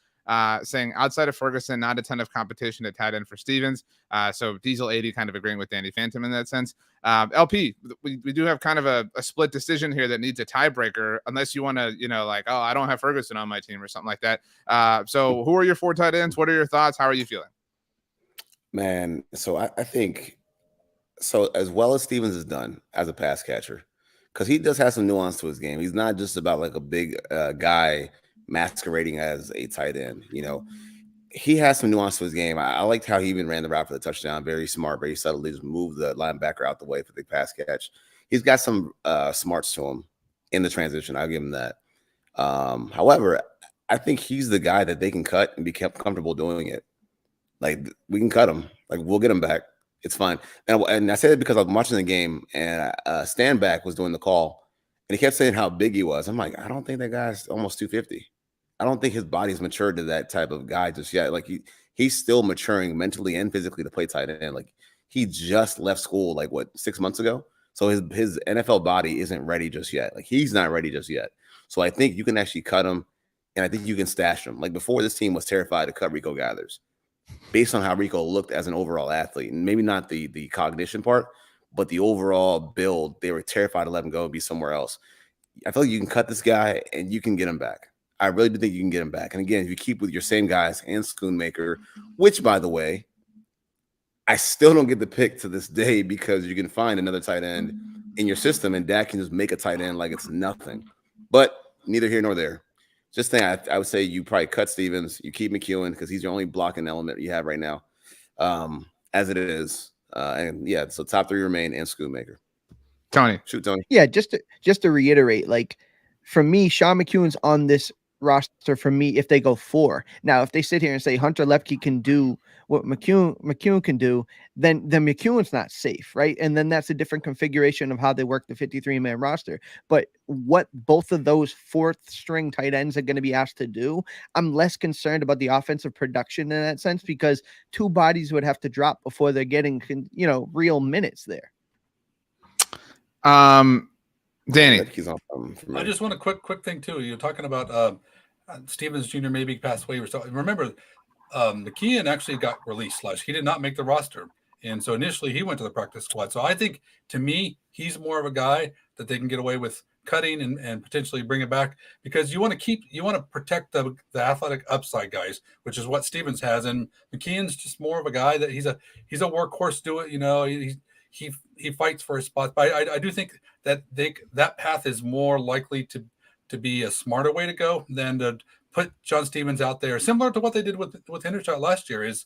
saying outside of Ferguson, not a ton of competition at tight end for Stevens. So Diesel 80 kind of agreeing with Danny Phantom in that sense. LP, we do have kind of a split decision here that needs a tiebreaker, unless you want to, I don't have Ferguson on my team or something like that. So who are your 4 tight ends? What are your thoughts? How are you feeling? Man, so I think so as well as Stevens has done as a pass catcher, because he does have some nuance to his game. He's not just about like a big guy masquerading as a tight end. He has some nuance to his game. I liked how he even ran the route for the touchdown. Very smart, very subtly just moved the linebacker out the way for the pass catch. He's got some smarts to him in the transition. I'll give him that. However, I think he's the guy that they can cut and be kept comfortable doing it. Like, we can cut him. Like, we'll get him back. It's fine. And I say that because I was watching the game, and Stanback was doing the call, and he kept saying how big he was. I'm like, I don't think that guy's almost 250. I don't think his body's matured to that type of guy just yet. Like, he's still maturing mentally and physically to play tight end. Like, he just left school, 6 months ago? So his NFL body isn't ready just yet. Like, he's not ready just yet. So I think you can actually cut him, and I think you can stash him. Like, before, this team was terrified to cut Rico Gathers, based on how Rico looked as an overall athlete, and maybe not the cognition part, but the overall build. They were terrified to let him go and be somewhere else. I feel like you can cut this guy and you can get him back. I really do think you can get him back. And again, if you keep with your same guys and Schoonmaker, which, by the way, I still don't get the pick to this day, because you can find another tight end in your system and Dak can just make a tight end like it's nothing. But neither here nor there. Just saying, I would say you probably cut Stevens. You keep McKeon because he's your only blocking element you have right now, as it is. So top 3 remain and Schoonmaker. Tony. Shoot, Tony. Yeah, just to reiterate, for me, Sean McKeon's on this roster for me if they go 4. Now, if they sit here and say Hunter Lepke can do what McKeon can do, then McKeon's not safe, right? And then that's a different configuration of how they work the 53-man roster. But what both of those 4th string tight ends are going to be asked to do, I'm less concerned about the offensive production in that sense, because 2 bodies would have to drop before they're getting, real minutes there. Danny, I just want a quick thing too. You're talking about Stevens Jr. maybe passed away. Remember, McKeon actually got released. He did not make the roster, and so initially he went to the practice squad. So I think, to me, he's more of a guy that they can get away with cutting and potentially bring it back, because you want to protect the athletic upside guys, which is what Stevens has. And McKeon's just more of a guy that he's a workhorse. Do it, he fights for his spot. But I do think that that path is more likely to be a smarter way to go than to put John Stevens out there, similar to what they did with Hendershot last year. Is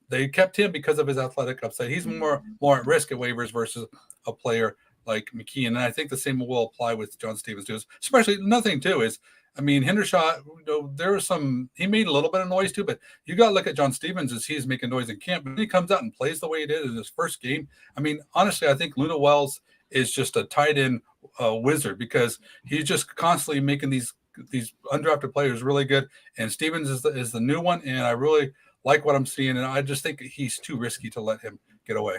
they kept him because of his athletic upside. He's more at risk at waivers versus a player like McKeon. And I think the same will apply with John Stevens too. Especially another thing too is, Hendershot, there was he made a little bit of noise too, but you got to look at John Stevens as he's making noise in camp. But he comes out and plays the way he did in his first game. Honestly, I think Luna Wells is just a tight end wizard, because he's just constantly making these undrafted players really good. And Stevens is the new one, and I really like what I'm seeing. And I just think he's too risky to let him get away.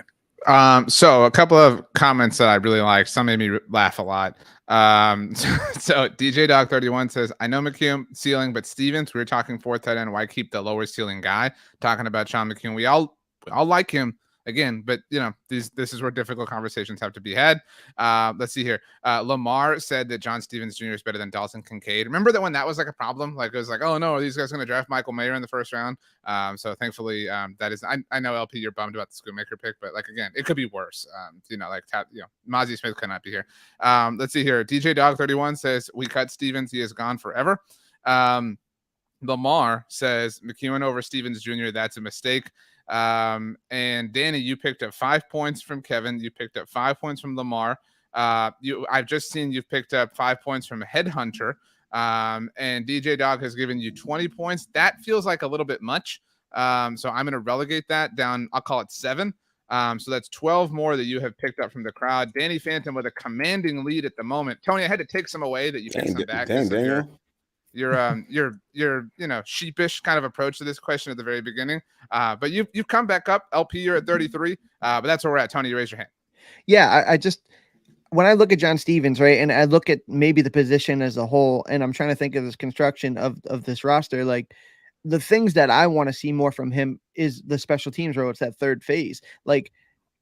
So a couple of comments that I really like. Some made me laugh a lot. So DJ Dog 31 says, I know McKeon ceiling, but Stevens, we were talking fourth tight end. Why keep the lower ceiling guy? Talking about Sean McKeon. We all like him again, but this is where difficult conversations have to be had. Let's see here. Lamar said that John Stevens Jr. is better than Dalton Kincaid. Remember that when that was like a problem? Like it was like, oh no, are these guys going to draft Michael Mayer in the first round? So thankfully, that is. I know LP, you're bummed about the Schoonmaker pick, but like again, it could be worse. Mozzie Smith could not be here. Let's see here. DJ Dog 31 says we cut Stevens. He is gone forever. Lamar says McEwen over Stevens Jr. That's a mistake. And Danny, you picked up 5 points from Kevin. You picked up 5 points from Lamar. I've just seen you've picked up 5 points from Headhunter. And DJ Dog has given you 20 points. That feels like a little bit much. So I'm going to relegate that down. I'll call it 7. So that's 12 more that you have picked up from the crowd. Danny Phantom with a commanding lead at the moment. Tony, I had to take some away that you picked some back. Your sheepish kind of approach to this question at the very beginning. But you've come back up. LP, you're at 33. But that's where we're at. Tony, you raise your hand. Yeah, I just, when I look at John Stevens, right, and I look at maybe the position as a whole, and I'm trying to think of this construction of this roster, like the things that I want to see more from him is the special teams role. It's that third phase. Like,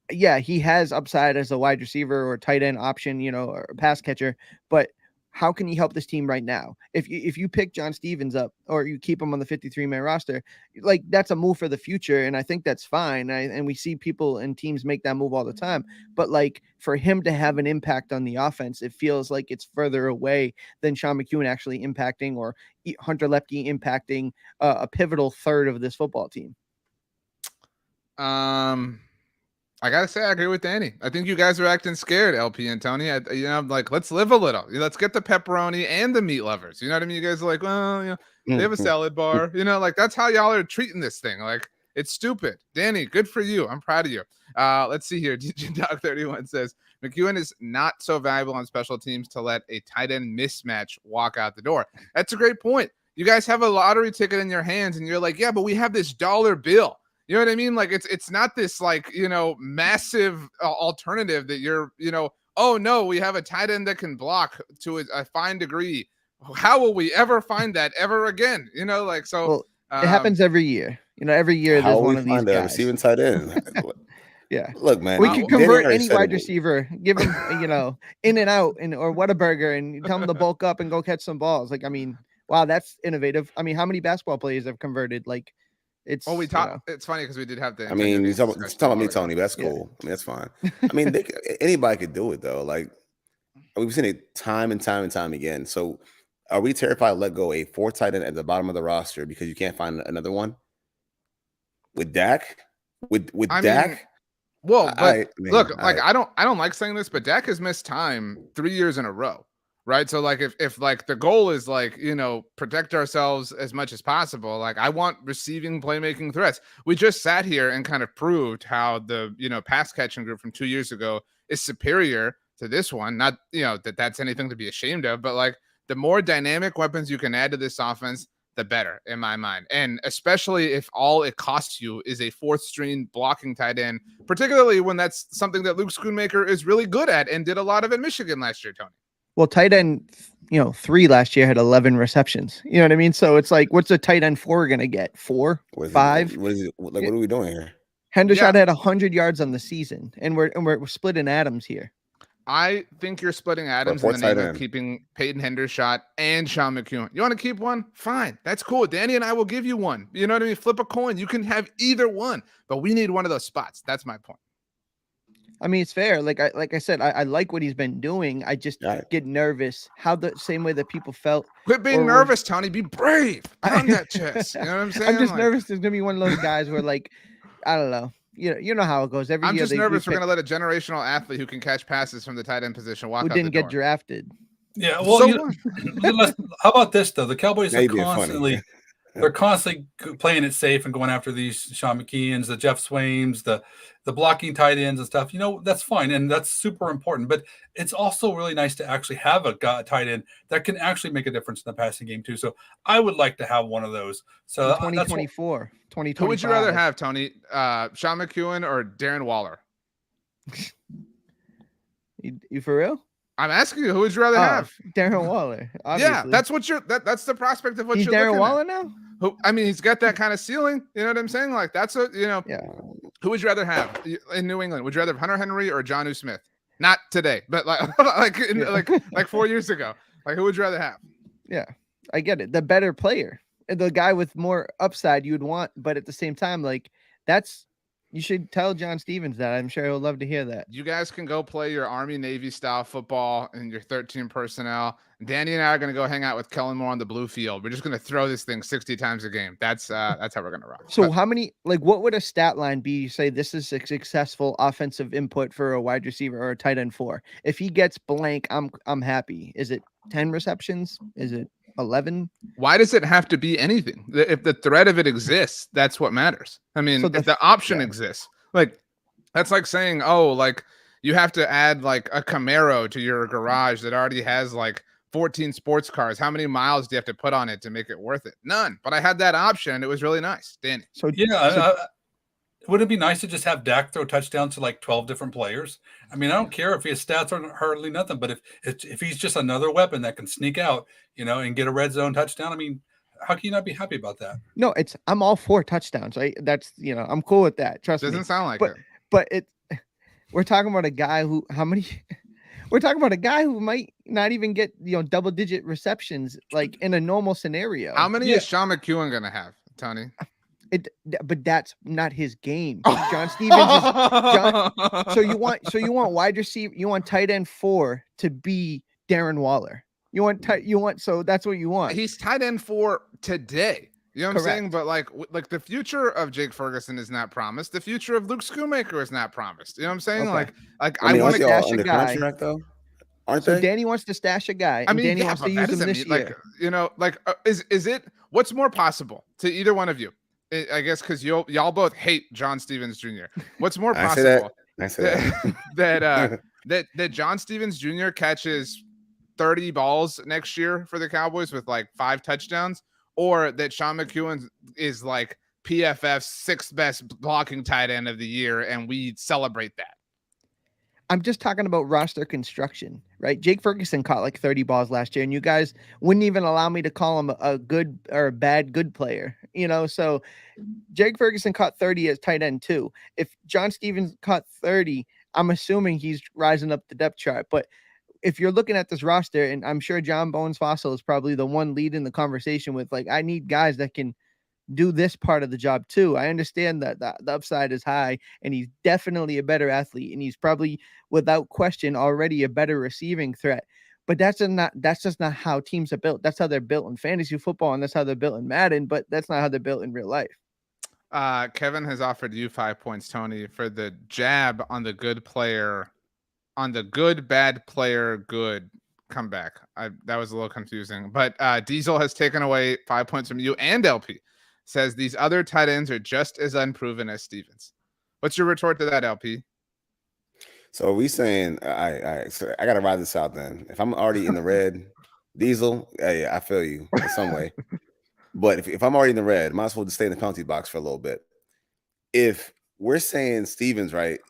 yeah, he has upside as a wide receiver or tight end option, or a pass catcher, but how can he help this team right now? If you pick John Stevens up or you keep him on the 53-man roster, like that's a move for the future. And I think that's fine. And we see people and teams make that move all the time. But like for him to have an impact on the offense, it feels like it's further away than Sean McEwen actually impacting or Hunter Lepke impacting a pivotal third of this football team. I gotta say, I agree with Danny. I think you guys are acting scared, LP and Tony. Like let's live a little. Let's get the pepperoni and the meat lovers. You know what I mean? You guys are like, well, they have a salad bar. Like that's how y'all are treating this thing. Like it's stupid. Danny, good for you. I'm proud of you. Let's see here. DJ Dog 31 says McEwen is not so valuable on special teams to let a tight end mismatch walk out the door. That's a great point. You guys have a lottery ticket in your hands, and you're like, yeah, but we have this dollar bill. You know what I mean? Like it's not this like, massive alternative that you're, oh no, we have a tight end that can block to a fine degree. How will we ever find that ever again? So it happens every year. Every year there's one of these guys. Receiving tight end. Yeah. Look, man, we can convert any wide receiver, give him, in and out or Whataburger and tell him to bulk up and go catch some balls. Like, wow, that's innovative. How many basketball players have converted? Like, it's we talk. It's funny because we did have the. He's talking about me, Tony. That's cool. Yeah. That's fine. Anybody could do it though. Like we've seen it time and time and time again. So, are we terrified to let go a 4 tight end at the bottom of the roster because you can't find another one with Dak? With Dak? Well, look, I don't like saying this, but Dak has missed time 3 years in a row. Right. So like if like the goal is like, protect ourselves as much as possible, like I want receiving playmaking threats. We just sat here and kind of proved how the, pass catching group from 2 years ago is superior to this one. Not, that's anything to be ashamed of, but like the more dynamic weapons you can add to this offense, the better in my mind. And especially if all it costs you is a 4th string blocking tight end, particularly when that's something that Luke Schoonmaker is really good at and did a lot of at Michigan last year, Tony. Well, tight end, 3 last year had 11 receptions. You know what I mean? So it's like, what's a tight end 4 going to get? 4, 5? What are we doing here? Hendershot had 100 yards on the season, and we're splitting atoms here. I think you're splitting Adams in the name of keeping Peyton Hendershot and Sean McEwen. You want to keep one? Fine. That's cool. Danny and I will give you one. You know what I mean? Flip a coin. You can have either one, but we need one of those spots. That's my point. I mean, it's fair. Like I said, I like what he's been doing. I just get nervous. How the same way that people felt. Quit being nervous, Tony. Be brave. Pound that chest. You know what I'm saying? I'm just nervous. There's gonna be one of those guys where, like, I don't know. You know how it goes. Every I'm year just nervous we're going to let a generational athlete who can catch passes from the tight end position walk out the door. Who didn't get drafted. Yeah, well, how about this, though? The Cowboys are constantly they're constantly playing it safe and going after these Sean McKeons, the Jeff Swains, the blocking tight ends and stuff. That's fine, and that's super important. But it's also really nice to actually have a tight end that can actually make a difference in the passing game, too. So I would like to have one of those. So 2024. 2025. Who would you rather have, Tony? Sean McEwen or Darren Waller? You for real? I'm asking you, who would you rather have? Darren Waller. Obviously. Yeah, that's what that's the prospect of what he's you're Darren looking Waller at. now? He's got that kind of ceiling. You know what I'm saying? Like that's Yeah. Who would you rather have in New England? Would you rather have Hunter Henry or Jonnu Smith? Not today, but like 4 years ago. Like who would you rather have? Yeah, I get it. The better player. The guy with more upside you would want, but at the same time, like you should tell John Stevens that. I'm sure he'll love to hear that. You guys can go play your Army Navy style football and your 13 personnel. Danny and I are going to go hang out with Kellen Moore on the blue field. We're just going to throw this thing 60 times a game. That's how we're going to rock. So how many, what would a stat line be? You say this is a successful offensive input for a wide receiver or a tight end 4. If he gets blank, I'm happy. Is it 10 receptions? Is it 11? Why does it have to be anything? If the threat of it exists, that's what matters. I mean, if the option exists, that's like saying, you have to add like a Camaro to your garage that already has like 14 sports cars. How many miles do you have to put on it to make it worth it? None. But I had that option and it was really nice. Danny. Would it be nice to just have Dak throw touchdowns to like 12 different players? I mean, I don't care if his stats are hardly nothing, but if he's just another weapon that can sneak out, and get a red zone touchdown, I mean, how can you not be happy about that? No, I'm all for touchdowns. That's I'm cool with that. Trust me. Doesn't sound like it. But we're talking about a guy who we're talking about a guy who might not even get double digit receptions like in a normal scenario. How many is Sean McEwen gonna have, Tony? But that's not his game. John Stevens is so you want wide receiver, you want tight end 4 to be Darren Waller. So that's what you want. He's tight end 4 today. You know what I'm saying? But like the future of Jake Ferguson is not promised. The future of Luke Schoonmaker is not promised. You know what I'm saying? Okay. I want to stash a guy. Contract, though? Aren't so they? Danny wants to stash a guy. I mean, Danny wants to use him this year. Is it what's more possible to either one of you? I guess because y'all both hate John Stevens Jr. What's more possible? I say that. that John Stevens Jr. catches 30 balls next year for the Cowboys with like 5 touchdowns, or that Sean McEwen is like PFF's 6th best blocking tight end of the year, and we celebrate that. I'm just talking about roster construction, right? Jake Ferguson caught like 30 balls last year, and you guys wouldn't even allow me to call him a good or a bad good player, So Jake Ferguson caught 30 as tight end 2. If John Stevens caught 30, I'm assuming he's rising up the depth chart. But if you're looking at this roster, and I'm sure John Bones Fossil is probably the one leading the conversation with, like, I need guys that can do this part of the job too. I understand that the upside is high, and he's definitely a better athlete, and he's probably without question already a better receiving threat. But that's just not how teams are built. That's how they're built in fantasy football, and that's how they're built in Madden, but that's not how they're built in real life. Kevin has offered you 5 points, Tony, for the jab on the good player, on the good, bad player, good comeback. That was a little confusing, but Diesel has taken away 5 points from you and LP. Says these other tight ends are just as unproven as Stevens. What's your retort to that, LP? So are we saying I got to ride this out then? If I'm already in the red, Diesel, hey, I feel you in some way. But if I'm already in the red, might as well just stay in the penalty box for a little bit. If we're saying Stevens, right,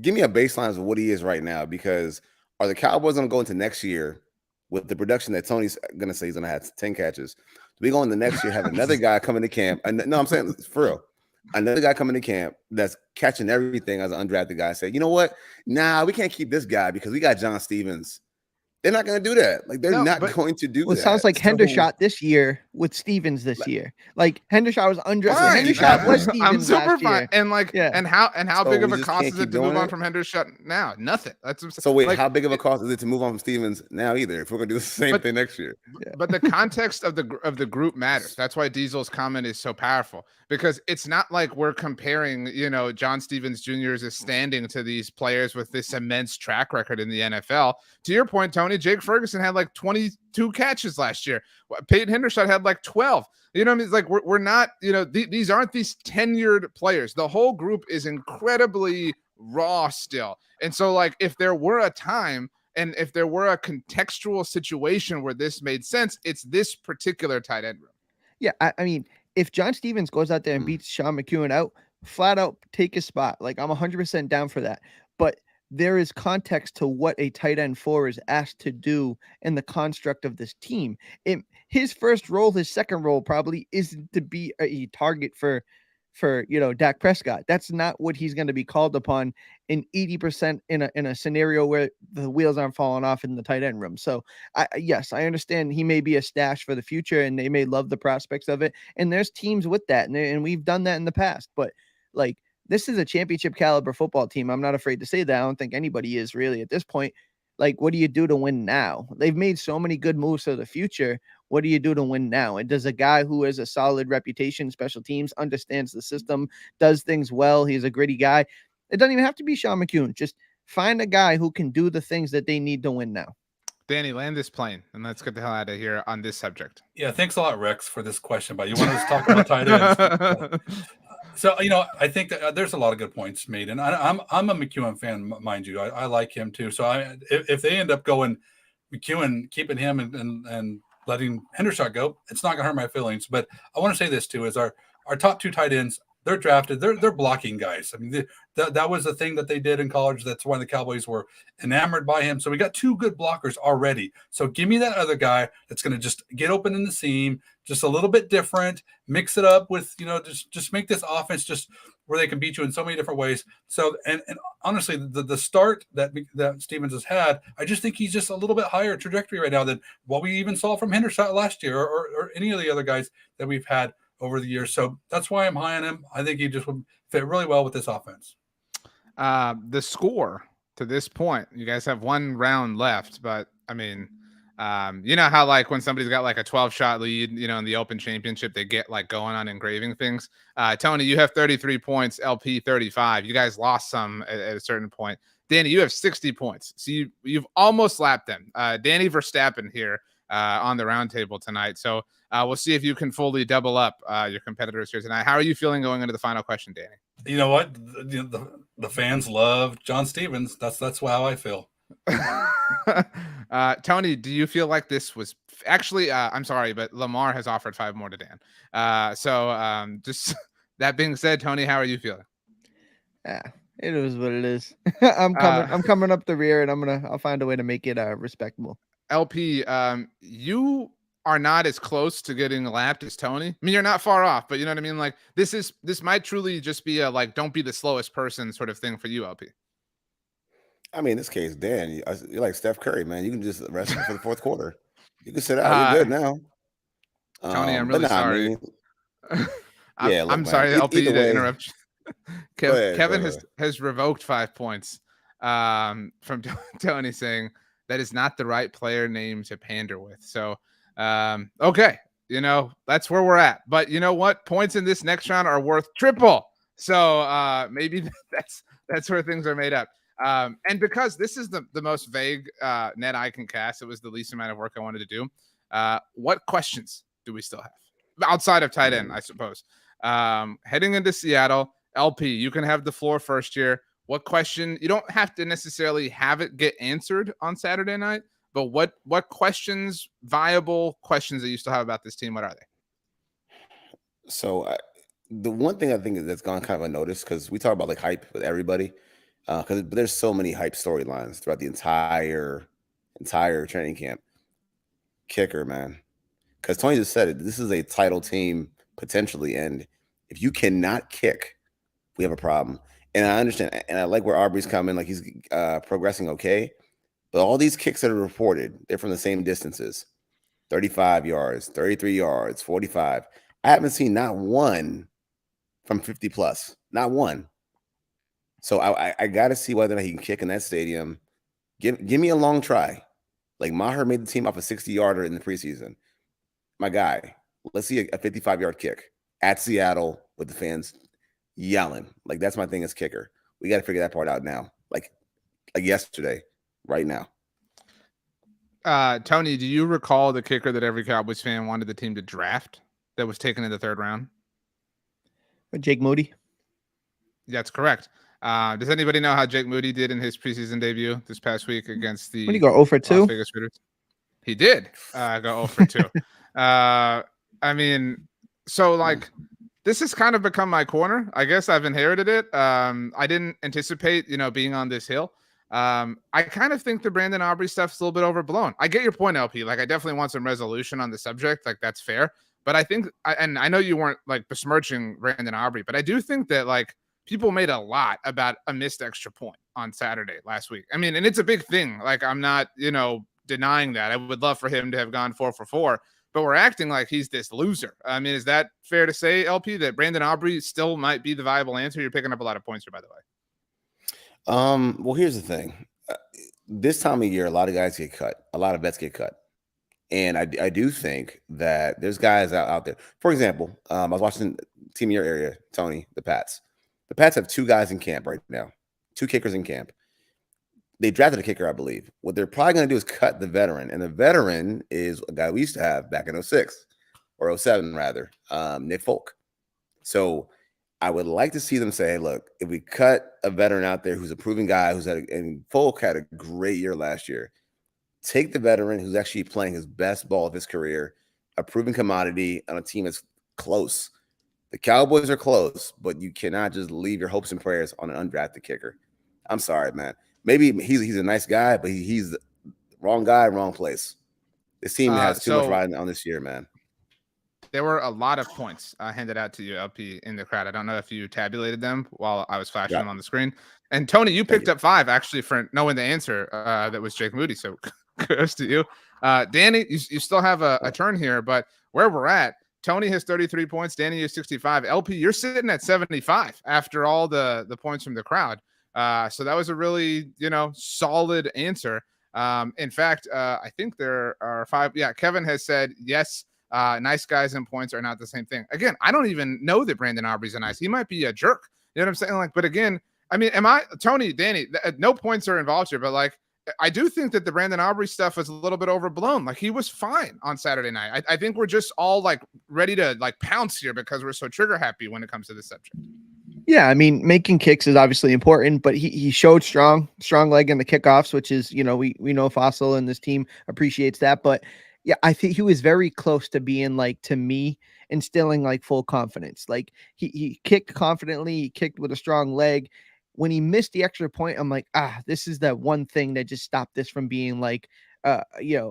give me a baseline of what he is right now, because are the Cowboys going to go into next year with the production that Tony's going to say he's going to have 10 catches? We go in the next year, have another guy come into camp. And no, I'm saying for real. another guy coming to camp that's catching everything as an undrafted guy say, you know what? Nah, we can't keep this guy because we got John Stevens. They're not going to do that. Like, they're not going to do Well, that. it sounds like So, Hendershot this year with Stevens this year. Like Hendershot was undrafted. Fine. Hendershot was I'm Stevens super last fine. year. And like, Yeah. and how So big of we a just cost can't is it keep to move doing on it? from Hendershot now? Nothing. That's what I'm saying. So wait, like, how big of a cost is it to move on from Stevens now either? If we're going to do the same thing next year. But the context of the group matters. That's why Diesel's comment is so powerful, because it's not like we're comparing, John Stevens Jr. as a standing to these players with this immense track record in the NFL. To your point, Tony, Jake Ferguson had like 22 catches last year. Peyton Hendershot had like 12. You know what I mean? It's like we're not, these aren't these tenured players. The whole group is incredibly raw still. And so like if there were a time and if there were a contextual situation where this made sense, it's this particular tight end room. Yeah, I mean, if John Stevens goes out there and beats Sean McEwen out, flat out take his spot. Like I'm 100% down for that. But there is context to what a tight end 4 is asked to do in the construct of this team. His first role, his second role probably isn't to be a target for Dak Prescott. That's not what he's going to be called upon in 80% in a scenario where the wheels aren't falling off in the tight end room. So yes, I understand he may be a stash for the future and they may love the prospects of it. And there's teams with that. And we've done that in the past, but like, this is a championship caliber football team. I'm not afraid to say that. I don't think anybody is really at this point. Like, what do you do to win now? They've made so many good moves for the future. What do you do to win now? And does a guy who has a solid reputation, special teams, understands the system, does things well, he's a gritty guy. It doesn't even have to be Sean McEwen. Just find a guy who can do the things that they need to win now. Danny, land this plane, and let's get the hell out of here on this subject. Yeah, thanks a lot, Rex, for this question. But you want us to talk about tight ends? So, I think that there's a lot of good points made, and I'm a McEwen fan, mind you. I like him too. So if they end up going McEwen, keeping him and letting Hendershot go, it's not going to hurt my feelings. But I want to say this too: is our top 2 tight ends, they're drafted, they're blocking guys. I mean, that was the thing that they did in college. That's why the Cowboys were enamored by him. So we got 2 good blockers already. So give me that other guy that's going to just get open in the seam, just a little bit different, mix it up with, just make this offense just where they can beat you in so many different ways. So, and honestly, the start that Stevens has had, I just think he's just a little bit higher trajectory right now than what we even saw from Hendershot last year or any of the other guys that we've had over the years. So that's why I'm high on him. I think he just would fit really well with this offense. The score to this point, you guys have 1 round left, but I mean, you know how like when somebody's got like a 12-shot lead, in the Open Championship, they get like going on engraving things. Tony, you have 33 points, LP 35. You guys lost some at a certain point. Danny, you have 60 points. So you've almost lapped them. Danny Verstappen here on the roundtable tonight. So we'll see if you can fully double up your competitors here tonight. How are you feeling going into the final question, Danny? You know what? The fans love John Stevens. That's how I feel. Tony, do you feel like this was actually I'm sorry, but Lamar has offered 5 more to Dan. So just that being said, Tony, how are you feeling? Yeah, it is what it is. I'm coming up the rear, and I'll find a way to make it respectable. LP, you are not as close to getting lapped as Tony. I mean, you're not far off, but you know what I mean? Like this might truly just be a like don't be the slowest person sort of thing for you, LP. I mean, in this case, Dan, you're like Steph Curry, man. You can just rest him for the 4th quarter. You can sit out. You're good now. Tony, I'm really sorry. I'm sorry, LP, to interrupt you. Kevin has revoked 5 points from Tony, saying that is not the right player name to pander with. So, okay, that's where we're at. But you know what? Points in this next round are worth triple. So maybe that's where things are made up. And because this is the most vague net I can cast, it was the least amount of work I wanted to do. What questions do we still have outside of tight end, I suppose? Heading into Seattle, LP, you can have the floor first here. What question? You don't have to necessarily have it get answered on Saturday night, but what questions, viable questions that you still have about this team, what are they? So the one thing I think that's gone kind of unnoticed, because we talk about like hype with everybody, because there's so many hype storylines throughout the entire training camp. Kicker, man, because Tony just said it. This is a title team potentially, and If you cannot kick, we have a problem. And I understand, and I like where Aubrey's coming, like he's progressing okay. But all these kicks that are reported, they're from the same distances. 35 yards, 33 yards, 45. I haven't seen not one from 50 plus. Not one. So I got to see whether or not he can kick in that stadium. Give me a long try. Like Maher made the team off a 60-yarder in the preseason. My guy, let's see a 55-yard kick at Seattle with the fans yelling. Like that's my thing as kicker. We got to figure that part out now. Like yesterday, right now. Tony, do you recall the kicker that every Cowboys fan wanted the team to draft that was taken in the 3rd round? Jake Moody. That's correct. Does anybody know how Jake Moody did in his preseason debut this past week against the When you go 0 for 2? Las Vegas Raiders? He did go 0 for 2. I mean, so like this has kind of become my corner. I guess I've inherited it. I didn't anticipate, being on this hill. I kind of think the Brandon Aubrey stuff's a little bit overblown. I get your point, LP. Like, I definitely want some resolution on the subject. Like, that's fair. But I think, and I know you weren't like besmirching Brandon Aubrey, but I do think that like people made a lot about a missed extra point on Saturday last week. I mean, and it's a big thing. Like, I'm not, denying that. I would love for him to have gone 4 for 4, but we're acting like he's this loser. I mean, is that fair to say, LP, that Brandon Aubrey still might be the viable answer? You're picking up a lot of points here, by the way. Well, here's the thing. This time of year, a lot of guys get cut. A lot of vets get cut. And I do think that there's guys out there. For example, I was watching team in your area, Tony, the Pats. The Pats have 2 guys in camp right now, 2 kickers in camp. They drafted a kicker, I believe. What they're probably going to do is cut the veteran. And the veteran is a guy we used to have back in 06 or 07, rather, Nick Folk. So I would like to see them say, hey, look, if we cut a veteran out there who's a proven guy, and Folk had a great year last year, take the veteran who's actually playing his best ball of his career, a proven commodity on a team that's close. The Cowboys are close, but you cannot just leave your hopes and prayers on an undrafted kicker. I'm sorry, man. Maybe he's a nice guy, but he's the wrong guy, wrong place. This team has too much riding on this year, man. There were a lot of points handed out to you, LP, in the crowd. I don't know if you tabulated them while I was flashing them on the screen. And Tony, you picked up 5 actually for knowing the answer. That was Jake Moody. So kudos to you. Danny, you still have a turn here, but where we're at, Tony has 33 points. Danny has 65. LP, you're sitting at 75 after all the points from the crowd. So that was a really, solid answer. In fact, I think there are 5. Yeah, Kevin has said yes. Nice guys and points are not the same thing. Again, I don't even know that Brandon Aubrey's a nice. He might be a jerk. You know what I'm saying? Like, but again, I mean, Tony, Danny, no points are involved here, but like, I do think that the Brandon Aubrey stuff was a little bit overblown. Like, he was fine on Saturday night. I think we're just all like ready to like pounce here because we're so trigger happy when it comes to this subject. Yeah, I mean, making kicks is obviously important, but he showed strong leg in the kickoffs, which is, we know Fossil and this team appreciates that. But yeah, I think he was very close to being like, to me, instilling like full confidence. Like he kicked confidently, he kicked with a strong leg. When he missed the extra point, I'm like, this is that one thing that just stopped this from being like, a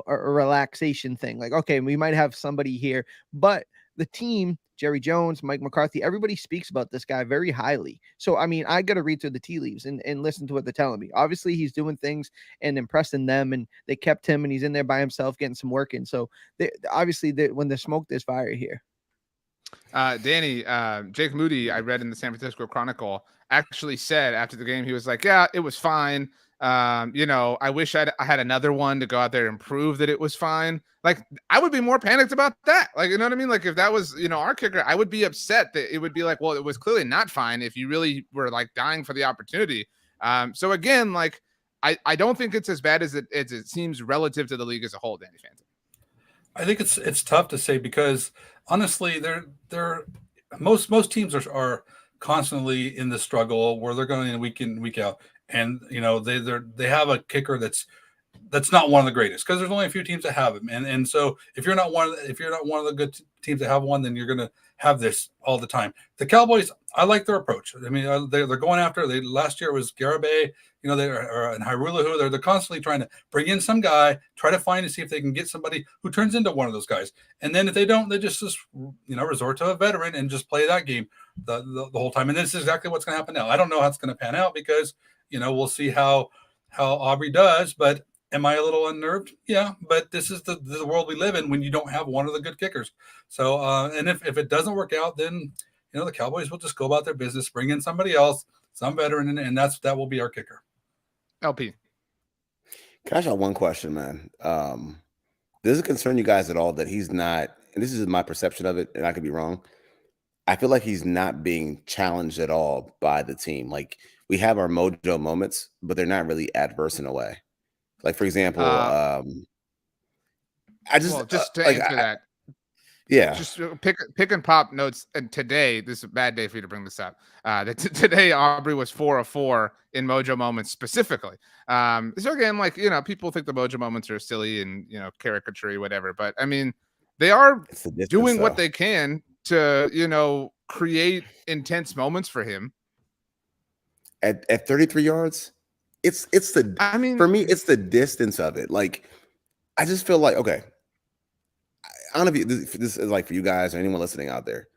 relaxation thing. Like, okay, we might have somebody here, but the team, Jerry Jones, Mike McCarthy, everybody speaks about this guy very highly. So, I mean, I got to read through the tea leaves and listen to what they're telling me. Obviously, he's doing things and impressing them, and they kept him, and he's in there by himself getting some work in. So, obviously, when there's smoke, there's fire here. Danny, Jake Moody, I read in the San Francisco Chronicle, actually said after the game, he was like, yeah, it was fine. I wish I had another one to go out there and prove that it was fine. Like, I would be more panicked about that. Like, you know what I mean? Like, if that was, our kicker, I would be upset that it would be like, well, it was clearly not fine if you really were like dying for the opportunity. So again, like, I don't think it's as bad as it seems relative to the league as a whole, Danny Phantom. I think it's tough to say because honestly, most teams are constantly in the struggle where they're going in week out, and they have a kicker that's that's not one of the greatest, because there's only a few teams that have him, and so if you're not one of the good teams that have one, then you're going to have this all the time. The Cowboys, I like their approach. I mean, they're going after. Last year it was Garibay, and Hyrulahu. They're constantly trying to bring in some guy, try to find and see if they can get somebody who turns into one of those guys. And then if they don't, they just resort to a veteran and just play that game the whole time. And this is exactly what's going to happen now. I don't know how it's going to pan out, because we'll see how Aubrey does, but. Am I a little unnerved? Yeah, but this is the world we live in when you don't have one of the good kickers. So, and if it doesn't work out, then, the Cowboys will just go about their business, bring in somebody else, some veteran, and that will be our kicker. LP. Can I ask you one question, man? Does it concern you guys at all that he's not, and this is my perception of it, and I could be wrong, I feel like he's not being challenged at all by the team. Like, we have our mojo moments, but they're not really adverse in a way. Like, for example, I just to answer that. Yeah. Just pick and pop notes. And today, this is a bad day for you to bring this up. Today, Aubrey was 4 of 4 in mojo moments specifically. So again, people think the mojo moments are silly and, caricature, whatever. But I mean, they are doing what they can to, create intense moments for him. At 33 yards? For me, it's the distance of it. Like, I just feel like, okay, I don't know if this is like for you guys or anyone listening out there.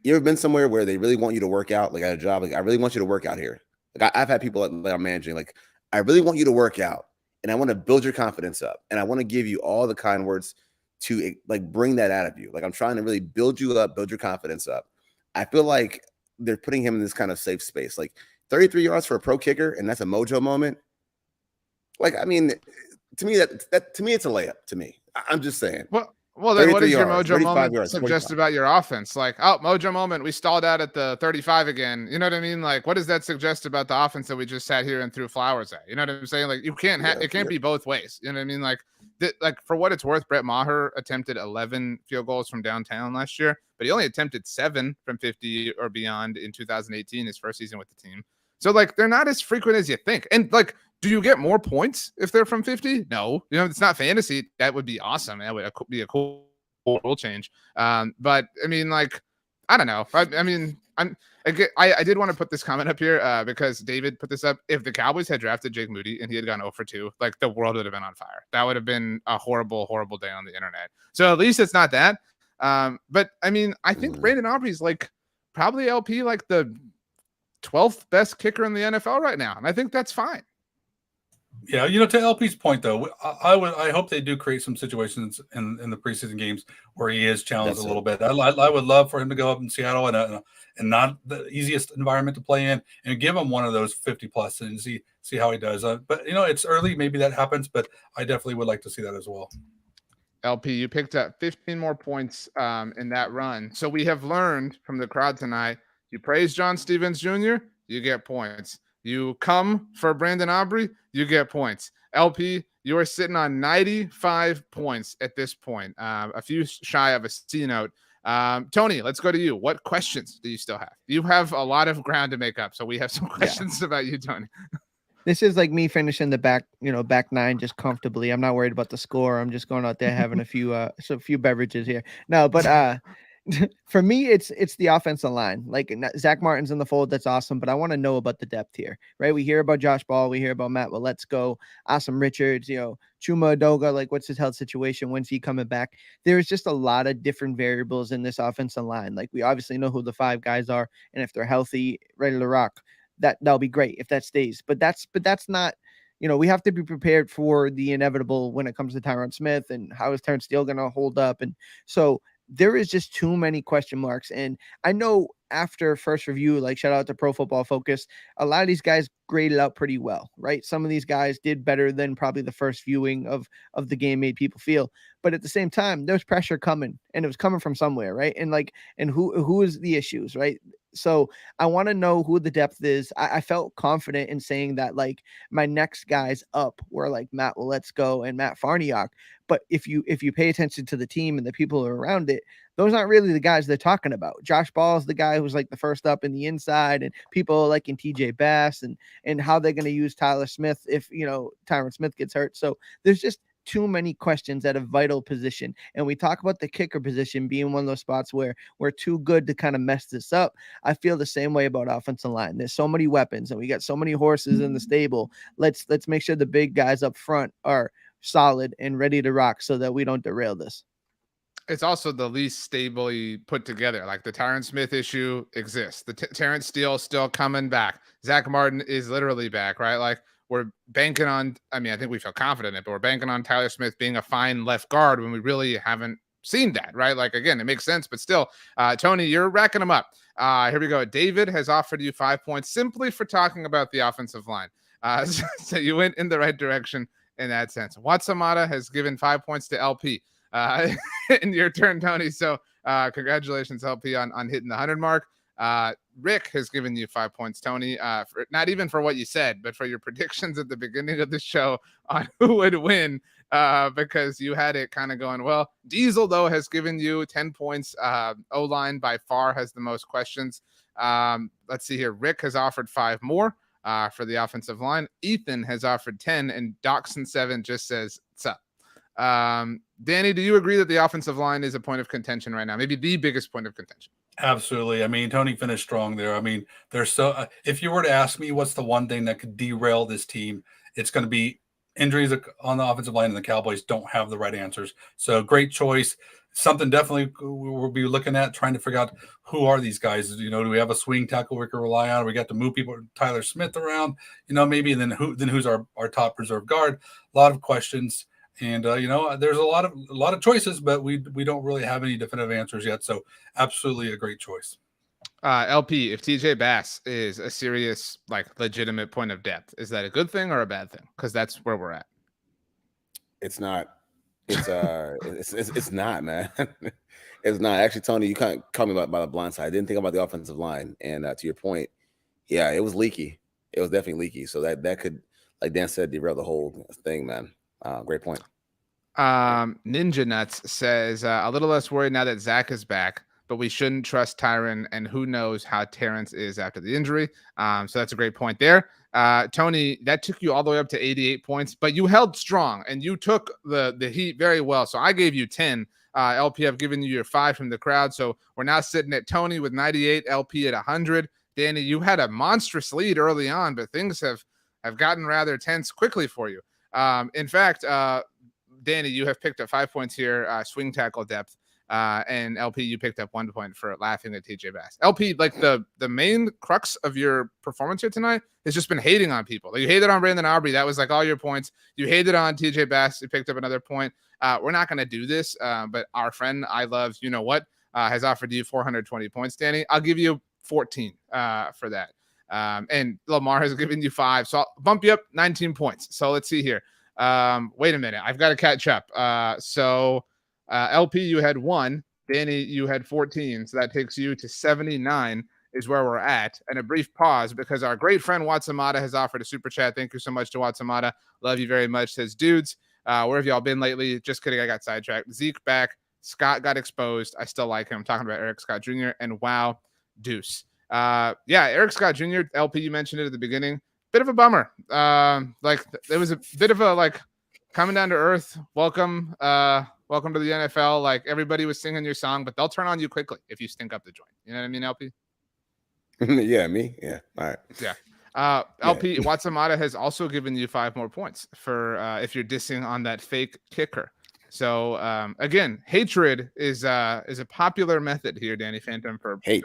You ever been somewhere where they really want you to work out, like at a job? Like, I really want you to work out here. Like, I've had people that I'm managing, like, I really want you to work out, and I want to build your confidence up, and I want to give you all the kind words to like bring that out of you. Like, I'm trying to really build you up, build your confidence up. I feel like they're putting him in this kind of safe space. Like, 33 yards for a pro kicker, and that's a mojo moment. Like, I mean, to me, to me, it's a layup. To me, I'm just saying. Well, then what does your mojo moment yards, suggest about your offense? Like, mojo moment, we stalled out at the 35 again. You know what I mean? Like, what does that suggest about the offense that we just sat here and threw flowers at? You know what I'm saying? Like, you can't it can't be both ways. You know what I mean? Like, for what it's worth, Brett Maher attempted 11 field goals from downtown last year, but he only attempted 7 from 50 or beyond in 2018, his first season with the team. So, like, they're not as frequent as you think. And, like, do you get more points if they're from 50? No. It's not fantasy. That would be awesome. That would be a cool rule change. But, I mean, like, I don't know. I did want to put this comment up here because David put this up. If the Cowboys had drafted Jake Moody and he had gone 0 for 2, like, the world would have been on fire. That would have been a horrible, horrible day on the internet. So, at least it's not that. But, I mean, I think Brandon Aubrey's, like, probably LP, like, the 12th best kicker in the NFL right now. And I think that's fine. Yeah, to LP's point, though, I hope they do create some situations in the preseason games where he is challenged a little bit. I would love for him to go up in Seattle and not the easiest environment to play in, and give him one of those 50 plus and see how he does. But it's early, maybe that happens, but I definitely would like to see that as well. LP, you picked up 15 more points in that run. So we have learned from the crowd tonight. You praise John Stevens Jr., you get points. You come for Brandon Aubrey, you get points. LP, you are sitting on 95 points at this point, a few shy of a C note. Tony, let's go to you. What questions do you still have? You have a lot of ground to make up, so we have some questions about you, Tony. This is like me finishing the back 9 just comfortably. I'm not worried about the score. I'm just going out there having a few beverages here. No, but for me, it's the offensive line. Like, Zack Martin's in the fold. That's awesome. But I want to know about the depth here, right? We hear about Josh Ball. We hear about Matt. Well, let's go. Awesome Richards, Chuma Adoga. Like, what's his health situation? When's he coming back? There's just a lot of different variables in this offensive line. Like, we obviously know who the 5 guys are. And if they're healthy, ready to rock, that'll be great if that stays. But that's not, we have to be prepared for the inevitable when it comes to Tyron Smith and how is Terrence Steele going to hold up. And so there is just too many question marks. And I know after first review, like, shout out to Pro Football Focus, a lot of these guys graded out pretty well, right? Some of these guys did better than probably the first viewing of the game made people feel. But at the same time, there's pressure coming, and it was coming from somewhere, right? And who is the issues, right? So I want to know who the depth is. I felt confident in saying that, like, my next guys up were like Matt Let's Go and Matt Farniok. But if you pay attention to the team and the people who are around it, those aren't really the guys they're talking about. Josh Ball is the guy who's like the first up in the inside, and people like in TJ Bass and how they're going to use Tyler Smith if, Tyron Smith gets hurt. So there's just too many questions at a vital position. And we talk about the kicker position being one of those spots where we're too good to kind of mess this up. I feel the same way about offensive line. There's so many weapons and we got so many horses in the stable. Let's make sure the big guys up front are solid and ready to rock so that we don't derail this. It's also the least stably put together. Like the Tyron Smith issue exists. The Terrence Steele still coming back. Zack Martin is literally back, right? Like, we're banking on, I think we feel confident in it, but we're banking on Tyler Smith being a fine left guard when we really haven't seen that, right? Like, again, it makes sense, but still, Tony, you're racking them up. Here we go. David has offered you 5 points simply for talking about the offensive line. So you went in the right direction in that sense. Watsamata has given 5 points to LP. In your turn, Tony. So congratulations, LP, on hitting the 100 mark. Rick has given you 5 points, Tony, not even for what you said, but for your predictions at the beginning of the show on who would win, because you had it kind of going well. Diesel, though, has given you 10 points. O-line by far has the most questions. Let's see here. Rick has offered 5 more for the offensive line. Ethan has offered 10, and Doxson7 just says, "What's up?" Danny, do you agree that the offensive line is a point of contention right now? Maybe the biggest point of contention. Absolutely. Tony finished strong there. There's if you were to ask me what's the one thing that could derail this team, it's going to be injuries on the offensive line, and the Cowboys don't have the right answers. So great choice. Something definitely we'll be looking at, trying to figure out who are these guys. Do we have a swing tackle we can rely on? We got to move people, Tyler Smith around, maybe, and then who's our top reserve guard? A lot of questions. And there's a lot of choices, but we don't really have any definitive answers yet. So absolutely a great choice. LP, if TJ Bass is a serious, legitimate point of depth, is that a good thing or a bad thing? Because that's where we're at. It's not. It's not, man. It's not. Actually, Tony, you kind of caught me by the blind side. I didn't think about the offensive line, and to your point, yeah, it was leaky. It was definitely leaky. So that could, like Dan said, derail the whole thing, man. Great point. Ninja Nuts says a little less worried now that Zach is back, but we shouldn't trust Tyron, and who knows how Terrence is after the injury. So that's a great point there. Tony, that took you all the way up to 88 points, but you held strong and you took the heat very well. So I gave you 10. LP, I've given you your 5 from the crowd. So we're now sitting at Tony with 98, LP at 100. Danny, you had a monstrous lead early on, but things have gotten rather tense quickly for you. In fact, Danny, you have picked up 5 points here, swing tackle depth, and LP, you picked up 1 point for laughing at TJ Bass. LP, the main crux of your performance here tonight has just been hating on people. You hated on Brandon Aubrey. That was all your points. You hated on TJ Bass. You picked up another point. We're not going to do this, but our friend I love, has offered you 420 points, Danny. I'll give you 14 for that. And Lamar has given you 5, so I'll bump you up 19 points. So let's see here. Wait a minute. I've got to catch up. So LP, you had 1. Danny, you had 14. So that takes you to 79 is where we're at. And a brief pause because our great friend Watsamata has offered a super chat. Thank you so much to Watsamata. Love you very much. Says, dudes, where have y'all been lately? Just kidding. I got sidetracked. Zeke back. Scott got exposed. I still like him. I'm talking about Eric Scott Jr. and wow, deuce. Eric Scott Jr., LP, you mentioned it at the beginning. Bit of a bummer. There was a bit of a coming down to earth. Welcome to the NFL. Everybody was singing your song, but they'll turn on you quickly if you stink up the joint. You know what I mean, LP? Yeah, me. Yeah. All right. Yeah. LP, Watsamata has also given you 5 more points for if you're dissing on that fake kicker. So again, hatred is a popular method here, Danny Phantom, for hate.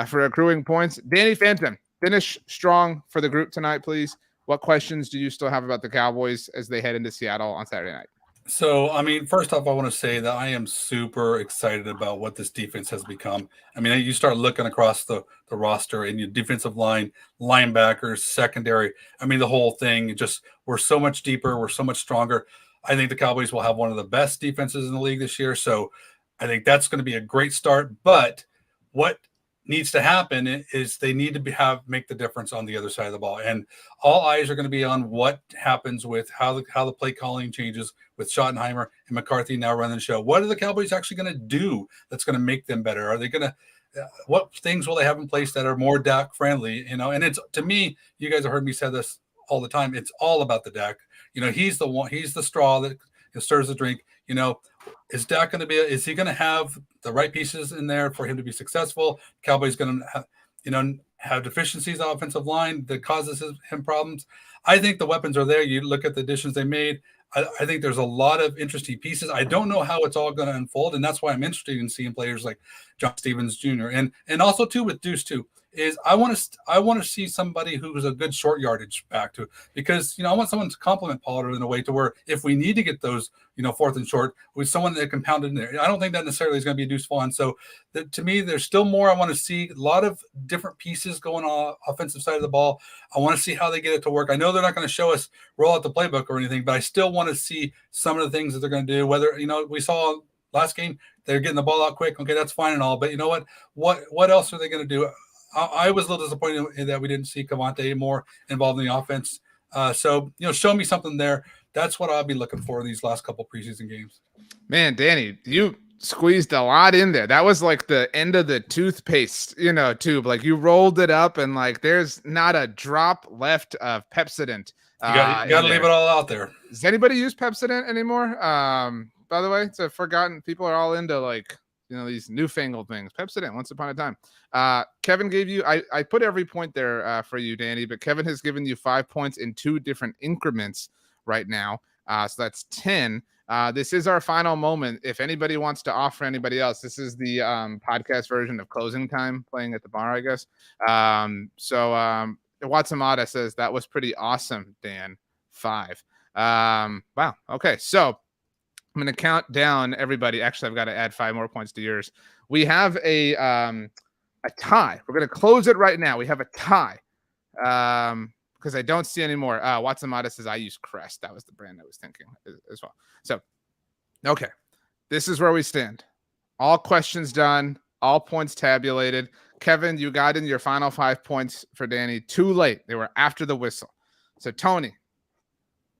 For accruing points. Danny Phantom, finish strong for the group tonight, please. What questions do you still have about the Cowboys as they head into Seattle on Saturday night? So, first off, I want to say that I am super excited about what this defense has become. You start looking across the roster and your defensive line, linebackers, secondary. The whole thing, we're so much deeper. We're so much stronger. I think the Cowboys will have one of the best defenses in the league this year. So I think that's going to be a great start. But what needs to happen is they need to make the difference on the other side of the ball, and all eyes are going to be on what happens with how the play calling changes with Schottenheimer and McCarthy now running the show. What are the Cowboys actually going to do that's going to make them better? Are they going to what things will they have in place that are more Dak friendly? And it's, to me, you guys have heard me say this all the time. It's all about the Dak. He's the straw that stirs the drink. Is Dak going to is he going to have the right pieces in there for him to be successful? Cowboys going to have deficiencies on offensive line that causes him problems. I think the weapons are there. You look at the additions they made. I think there's a lot of interesting pieces. I don't know how it's all going to unfold, and that's why I'm interested in seeing players like John Stevens Jr. and also too with Deuce too. Is I want to see somebody who's a good short yardage back to, because I want someone to complement Pollard in a way to where if we need to get those 4th and short with someone that can pound it in there. I don't think that necessarily is going to be Deuce Vaughn. So to me, there's still more. I want to see a lot of different pieces going on offensive side of the ball. I want to see how they get it to work. I know they're not going to show us roll out the playbook or anything, but I still want to see some of the things that they're going to do. Whether we saw last game they're getting the ball out quick. Okay, that's fine and all, but you know what else are they going to do? I was a little disappointed that we didn't see Cavante more involved in the offense. So, show me something there. That's what I'll be looking for in these last couple preseason games. Man, Danny, you squeezed a lot in there. That was like the end of the toothpaste, tube. Like you rolled it up and like there's not a drop left of Pepsodent. You got to leave it all out there. Does anybody use Pepsodent anymore? By the way, it's a forgotten. People are all into like these newfangled things. Pepsodent, once upon a time. Kevin gave you, I put every point there for you, Danny, but Kevin has given you 5 points in 2 different increments right now. So that's 10. This is our final moment. If anybody wants to offer anybody else, this is the podcast version of Closing Time, playing at the bar, I guess. Watsamada says, that was pretty awesome, Dan. 5. Wow. Okay. So I'm going to count down everybody. Actually, I've got to add 5 more points to yours. We have a tie. We're going to close it right now. We have a tie because I don't see any more. Watsamada says, I use Crest. That was the brand I was thinking as well. So, okay. This is where we stand. All questions done. All points tabulated. Kevin, you got in your final 5 points for Danny. Too late. They were after the whistle. So, Tony,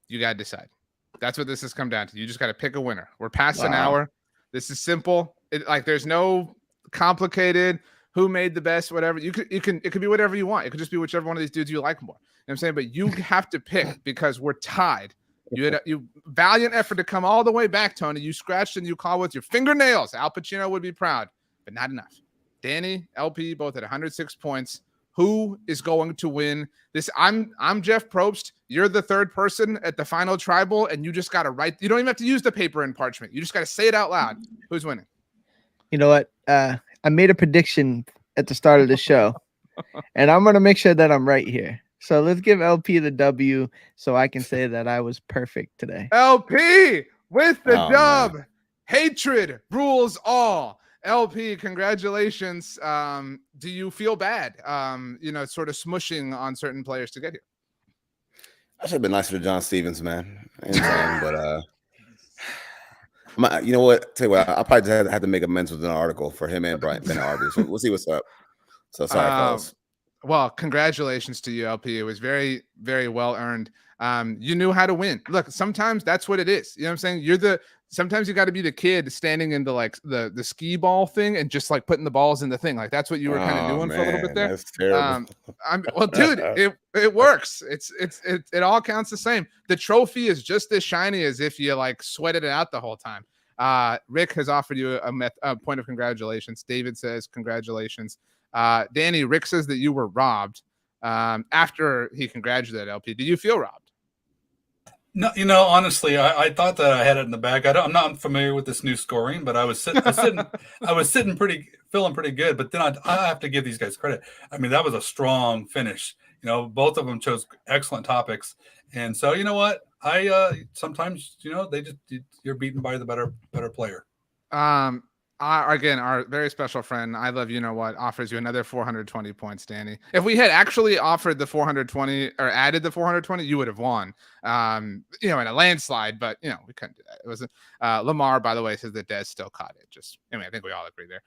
you got to decide. That's what this has come down to. You just got to pick a winner. We're past an hour. This is simple. There's no complicated who made the best, whatever. It could be whatever you want. It could just be whichever one of these dudes you like more. You know what I'm saying? But you have to pick because we're tied. You had a valiant effort to come all the way back, Tony. You scratched and you clawed with your fingernails. Al Pacino would be proud, but not enough. Danny, LP, both at 106 points. Who is going to win this? I'm Jeff Probst. You're the third person at the final tribal, and you just got to write. You don't even have to use the paper and parchment. You just got to say it out loud. Who's winning? You know what? I made a prediction at the start of the show, and I'm going to make sure that I'm right here. So let's give LP the W so I can say that I was perfect today. LP with the dub. Man. Hatred rules all. LP, congratulations. Do you feel bad, sort of smushing on certain players to get here? I should have been nicer to John Stevens, man. But you know what? Tell you what, I'll probably just have to make amends with an article for him and Brian Ben Arby. So we'll see what's up. So sorry, fellas. Well, congratulations to you, LP. It was very, very well earned. You knew how to win. Look, sometimes that's what it is. You know what I'm saying? Sometimes you got to be the kid standing in the skee ball thing and just like putting the balls in the thing. Like that's what you were kind of doing for a little bit there. That's terrible. Well, dude, it works. It all counts the same. The trophy is just as shiny as if you like sweated it out the whole time. Rick has offered you a point of congratulations. David says congratulations. Danny, Rick says that you were robbed after he congratulated LP. Did you feel robbed? No, honestly, I thought that I had it in the bag. I'm not familiar with this new scoring, but I was sitting feeling pretty good. But then I have to give these guys credit. I mean, that was a strong finish. Both of them chose excellent topics, and so you know what? Sometimes you're beaten by the better player. Again, our very special friend, I love you know what, offers you another 420 points, Danny. If we had actually offered the 420 or added the 420, you would have won. In a landslide, but we couldn't do that. It was Lamar, by the way, says that Dez still caught it. I think we all agree there.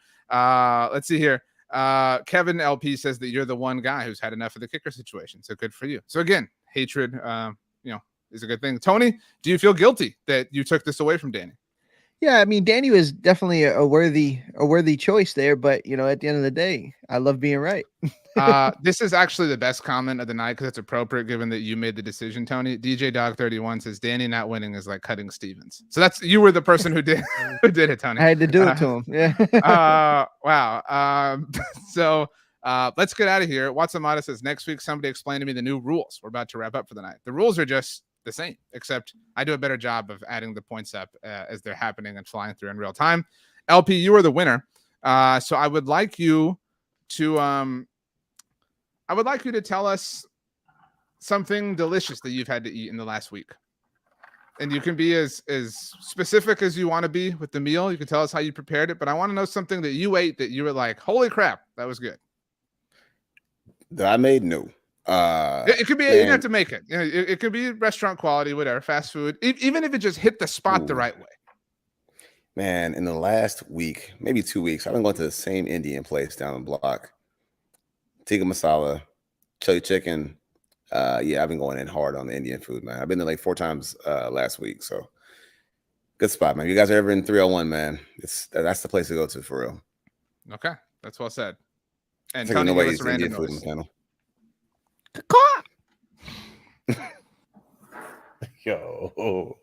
Let's see here. Kevin LP says that you're the one guy who's had enough of the kicker situation. So good for you. So again, hatred, is a good thing. Tony, do you feel guilty that you took this away from Danny? Yeah, I mean, Danny was definitely a worthy choice there, but at the end of the day, I love being right. This is actually the best comment of the night because it's appropriate given that you made the decision, Tony. DJ Dog 31 says Danny not winning is like cutting Stevens. So you were the person who did it, Tony. I had to do it to him. Yeah. Wow. So let's get out of here. Watson Mata says next week somebody explain to me the new rules. We're about to wrap up for the night. The rules are just the same, except I do a better job of adding the points up as they're happening and flying through in real time. LP, you are the winner. So I would like you to tell us something delicious that you've had to eat in the last week. And you can be as specific as you want to be with the meal. You can tell us how you prepared it, but I want to know something that you ate that you were like, holy crap, that was good. That I made? No. It could be, you don't have to make it. It could be restaurant quality, whatever, fast food, even if it just hit the spot the right way. Man, in the last week, maybe 2 weeks, I've been going to the same Indian place down the block. Tikka masala, chili chicken. I've been going in hard on the Indian food, man. I've been there like 4 times last week. So good spot, man. If you guys are ever in 301, man, that's the place to go to for real. Okay. That's well said. And Tony, nobody's Indian food in the panel. Yo.